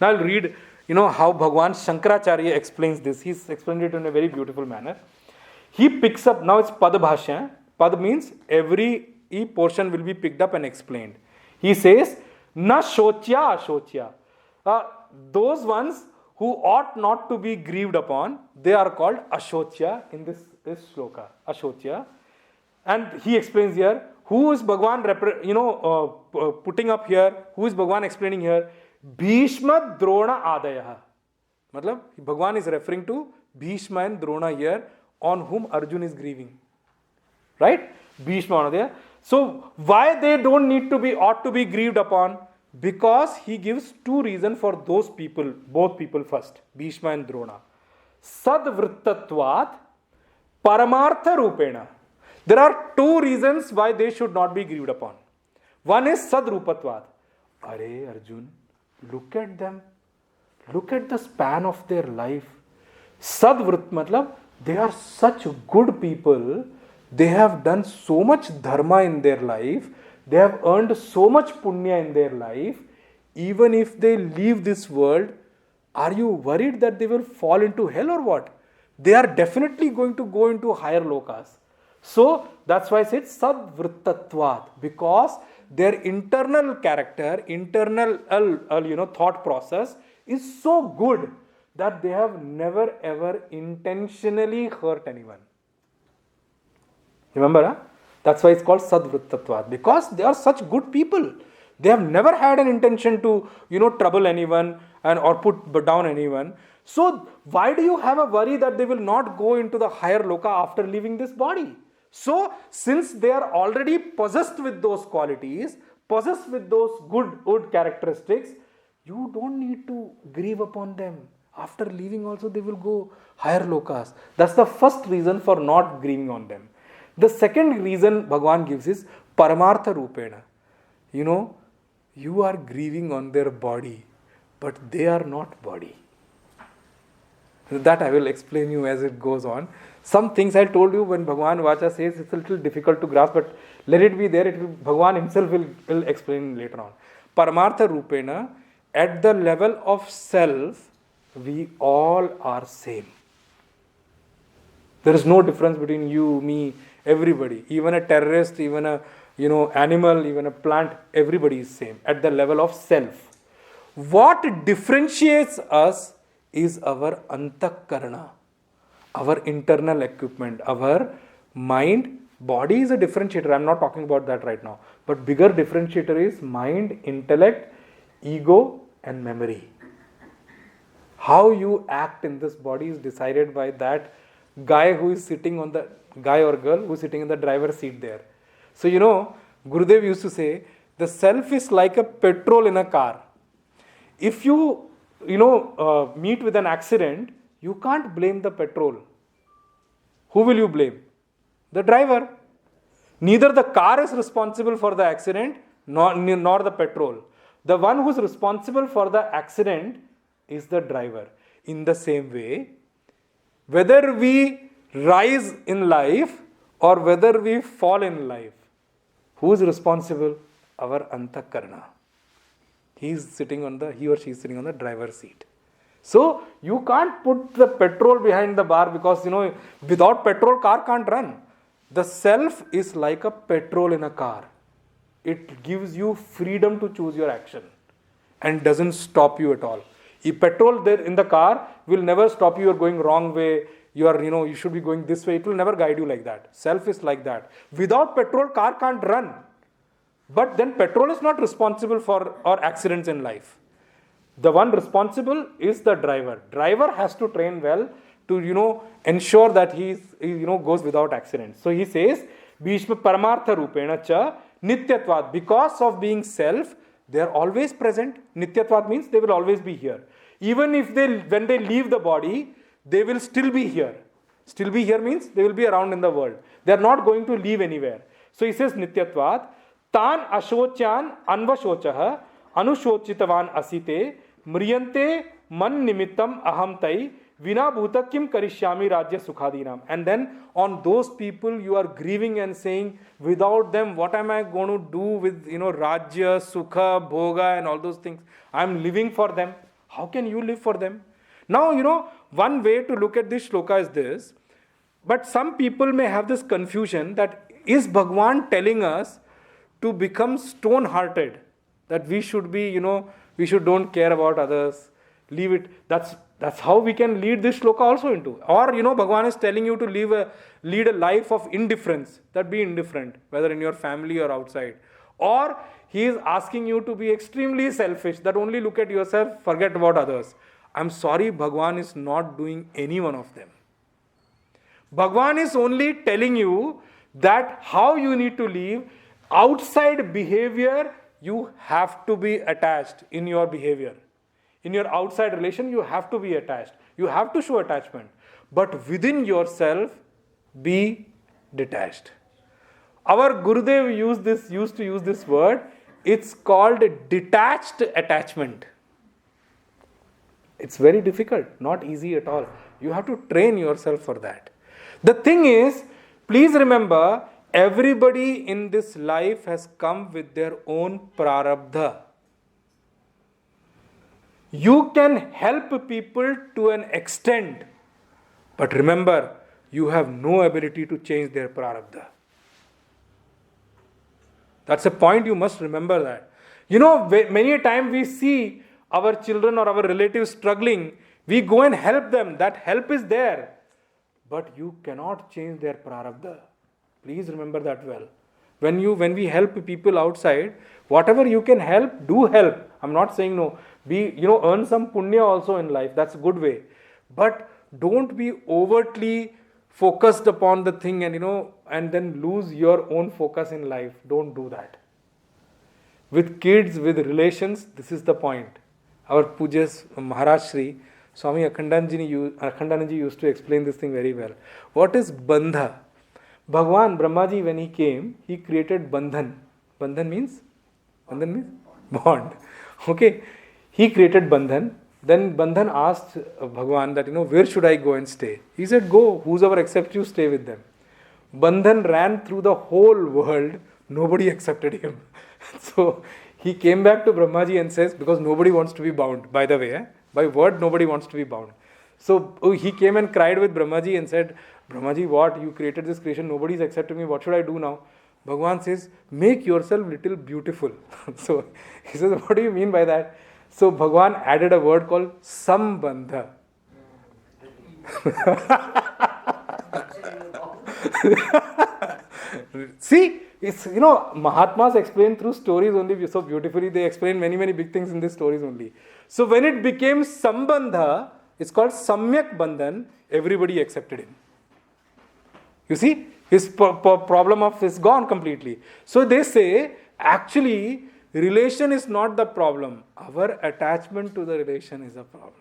Now I'll read, how Bhagwan Sankaracharya explains this. He's explained it in a very beautiful manner. He picks up, now it's Pad Bhashya. Pad means every portion will be picked up and explained. He says, Na Shochya Ashochya. Those ones who ought not to be grieved upon, they are called Ashochya in this sloka. Ashochya. And he explains here, who is Bhagwan putting up here, who is Bhagwan explaining here? Bhishma Drona Adaya. Matlab, Bhagwan is referring to Bhishma and Drona here, on whom Arjun is grieving. Right? Bhishma Adaya. So, why they don't need to be, ought to be grieved upon? Because he gives two reasons for those people, both people first, Bhishma and Drona. Sadvrittatvat, Paramartha Rupena. There are two reasons why they should not be grieved upon. One is Sadrupatvat. Are Arjun, look at them. Look at the span of their life. Sadvrit matlab, They are such good people. They have done so much dharma in their life. They have earned so much punya in their life. Even if they leave this world, are you worried that they will fall into hell or what? They are definitely going to go into higher lokas. So that's why I said sadvrittatvat, because their internal character, internal thought process is so good that they have never ever intentionally hurt anyone. Remember, huh? That's why it's called sadvrittatvat, because they are such good people. They have never had an intention to, trouble anyone or put down anyone. So why do you have a worry that they will not go into the higher loka after leaving this body? So since they are already possessed with those qualities, possessed with those good characteristics, you don't need to grieve upon them. After leaving also they will go higher lokas. That's the first reason for not grieving on them. The second reason Bhagwan gives is paramartha rupena. You are grieving on their body, but they are not body. That I will explain you as it goes on. Some things I told you when Bhagwan Vacha says it's a little difficult to grasp, but let it be there. Bhagwan himself will explain later on. Paramartha Rupena, at the level of self, we all are same. There is no difference between you, me, everybody. Even a terrorist, even a animal, even a plant, everybody is same at the level of self. What differentiates us is our antakarana, our internal equipment, our mind. Body is a differentiator. I'm not talking about that right now. But bigger differentiator is mind, intellect, ego and memory. How you act in this body is decided by that guy who is sitting on the guy or girl who is sitting in the driver's seat there. So Gurudev used to say, the self is like a petrol in a car. If you meet with an accident, you can't blame the petrol. Who will you blame? The driver. Neither the car is responsible for the accident nor the petrol. The one who is responsible for the accident is the driver. In the same way, whether we rise in life or whether we fall in life, who is responsible? Our antakarana. He or she is sitting on the driver's seat. So you can't put the petrol behind the bar because without petrol car can't run. The self is like a petrol in a car. It gives you freedom to choose your action and doesn't stop you at all. If petrol there in the car will never stop you. You're going wrong way. You should be going this way. It will never guide you like that. Self is like that. Without petrol, car can't run. But then petrol is not responsible for our accidents in life. The one responsible is the driver. Driver has to train well to ensure that he goes without accidents. So he says, Bhishma Paramartha Rupena cha Nityatvat. Because of being self, they are always present. Nityatvat means they will always be here. Even if when they leave the body, they will still be here. Still be here means they will be around in the world. They are not going to leave anywhere. So he says Nityatvat. Tan ashocyan anvashochaha anushochitavan asite mriyante man nimittam aham tai vina bhuta kim karishyami rajya sukhadinam. And then on those people you are grieving and saying, without them what am I going to do with rajya, sukha, bhoga and all those things? I am living for them. How can you live for them? Now one way to look at this shloka is this. But some people may have this confusion that is Bhagwan telling us to become stone-hearted, that we should be, we should don't care about others, leave it. That's how we can lead this shloka also into. Or, Bhagwan is telling you to lead a life of indifference, that be indifferent, whether in your family or outside. Or he is asking you to be extremely selfish, that only look at yourself, forget about others. I'm sorry, Bhagwan is not doing any one of them. Bhagwan is only telling you that how you need to live. Outside behavior, you have to be attached in your behavior. In your outside relation, you have to be attached. You have to show attachment. But within yourself, be detached. Our Gurudev used to use this word. It's called detached attachment. It's very difficult, not easy at all. You have to train yourself for that. The thing is, please remember, everybody in this life has come with their own prarabdha. You can help people to an extent, but remember, you have no ability to change their prarabdha. That's a point, you must remember that. Many a time we see our children or our relatives struggling, we go and help them. That help is there. But you cannot change their prarabdha. Please remember that well. When we help people outside, whatever you can help, do help. I'm not saying no. Earn some punya also in life. That's a good way. But don't be overtly focused upon the thing and then lose your own focus in life. Don't do that. With kids, with relations, this is the point. Our Pujas Maharaj Shri Swami Akhandananji used to explain this thing very well. What is bandha? Bhagwan Brahmaji, when he came, he created bandhan. Bandhan means bond. Okay. He created bandhan. Then Bandhan asked Bhagwan that, where should I go and stay? He said, go, whosoever accepts you, stay with them. Bandhan ran through the whole world, nobody accepted him. So he came back to Brahmaji and says, because nobody wants to be bound, by the way, by word nobody wants to be bound. So he came and cried with Brahmaji and said, Brahmaji, what? You created this creation, nobody is accepting me, what should I do now? Bhagwan says, make yourself little beautiful. So he says, what do you mean by that? So Bhagwan added a word called sambandha. See, it's, Mahatmas explain through stories only so beautifully. They explain many, many big things in these stories only. So when it became sambandha, it's called samyak bandhan, everybody accepted him. You see, his problem is gone completely. So they say, actually, relation is not the problem. Our attachment to the relation is a problem.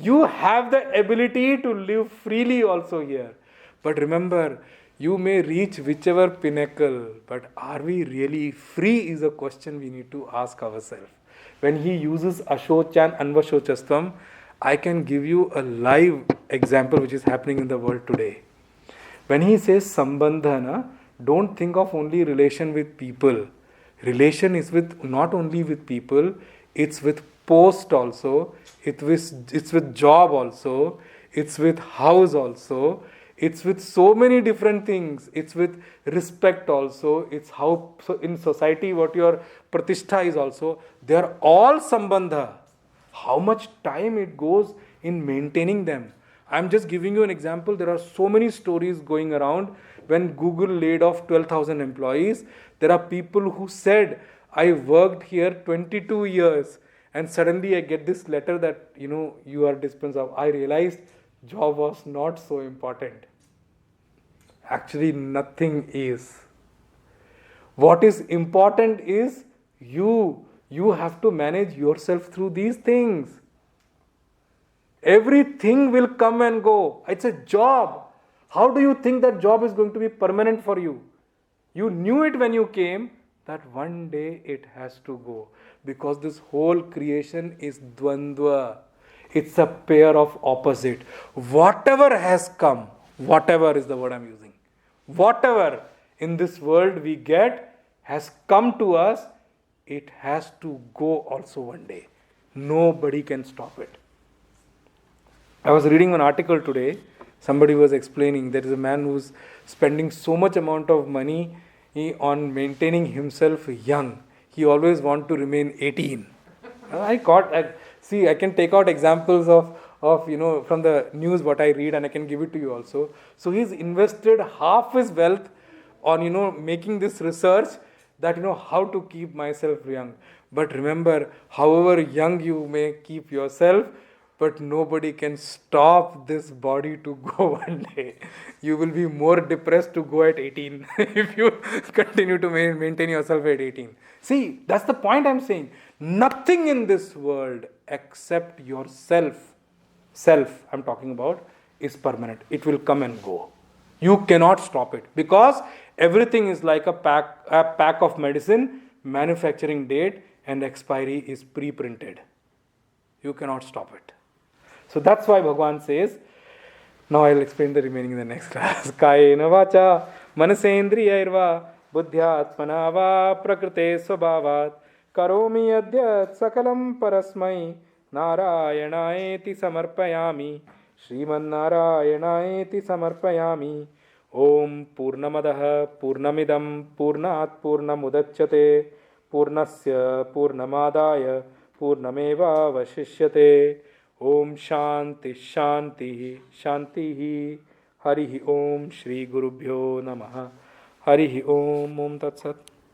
You have the ability to live freely also here. But remember, you may reach whichever pinnacle, but are we really free is a question we need to ask ourselves. When he uses ashochan anvashochastvam, I can give you a live example which is happening in the world today. When he says sambandhana, don't think of only relation with people. Relation is with not only with people, it's with post also, it's with job also, it's with house also, it's with so many different things, it's with respect also, it's how so in society what your pratishtha is also, they are all sambandha. How much time it goes in maintaining them. I'm just giving you an example. There are so many stories going around. When Google laid off 12,000 employees, there are people who said, I worked here 22 years and suddenly I get this letter that, you are dispensed of. I realized job was not so important. Actually, nothing is. What is important is you have to manage yourself through these things. Everything will come and go. It's a job. How do you think that job is going to be permanent for you? You knew it when you came that one day it has to go. Because this whole creation is dvandva. It's a pair of opposite. Whatever has come, whatever is the word I'm using, whatever in this world we get has come to us, it has to go also one day. Nobody can stop it. I was reading an article today. Somebody was explaining there is a man who's spending so much amount of money on maintaining himself young. He always wants to remain 18. I can take out examples of from the news what I read and I can give it to you also. So he's invested half his wealth on making this research that how to keep myself young. But remember, however young you may keep yourself, but nobody can stop this body to go one day. You will be more depressed to go at 18 if you continue to maintain yourself at 18. See, that's the point I'm saying. Nothing in this world except yourself, I'm talking about, is permanent. It will come and go. You cannot stop it because everything is like a pack of medicine, manufacturing date and expiry is pre-printed. You cannot stop it. So that's why Bhagavan says, now I'll explain the remaining in the next class. Kayena vacha manasendriyairva buddhyatmana va prakrite svabhavat karomi adyat sakalam parasmai narayanaeti samarpayami Sriman Narayanaeti samarpayami Om Purnamadah Purnamidam Purnat Purnamudachyate Purnasya Purnamadaya Purnameva Vashishyate Om Shanti Shanti Shanti Harihi Om Shri Gurubhyo Namaha Harihi Om Om Tat Sat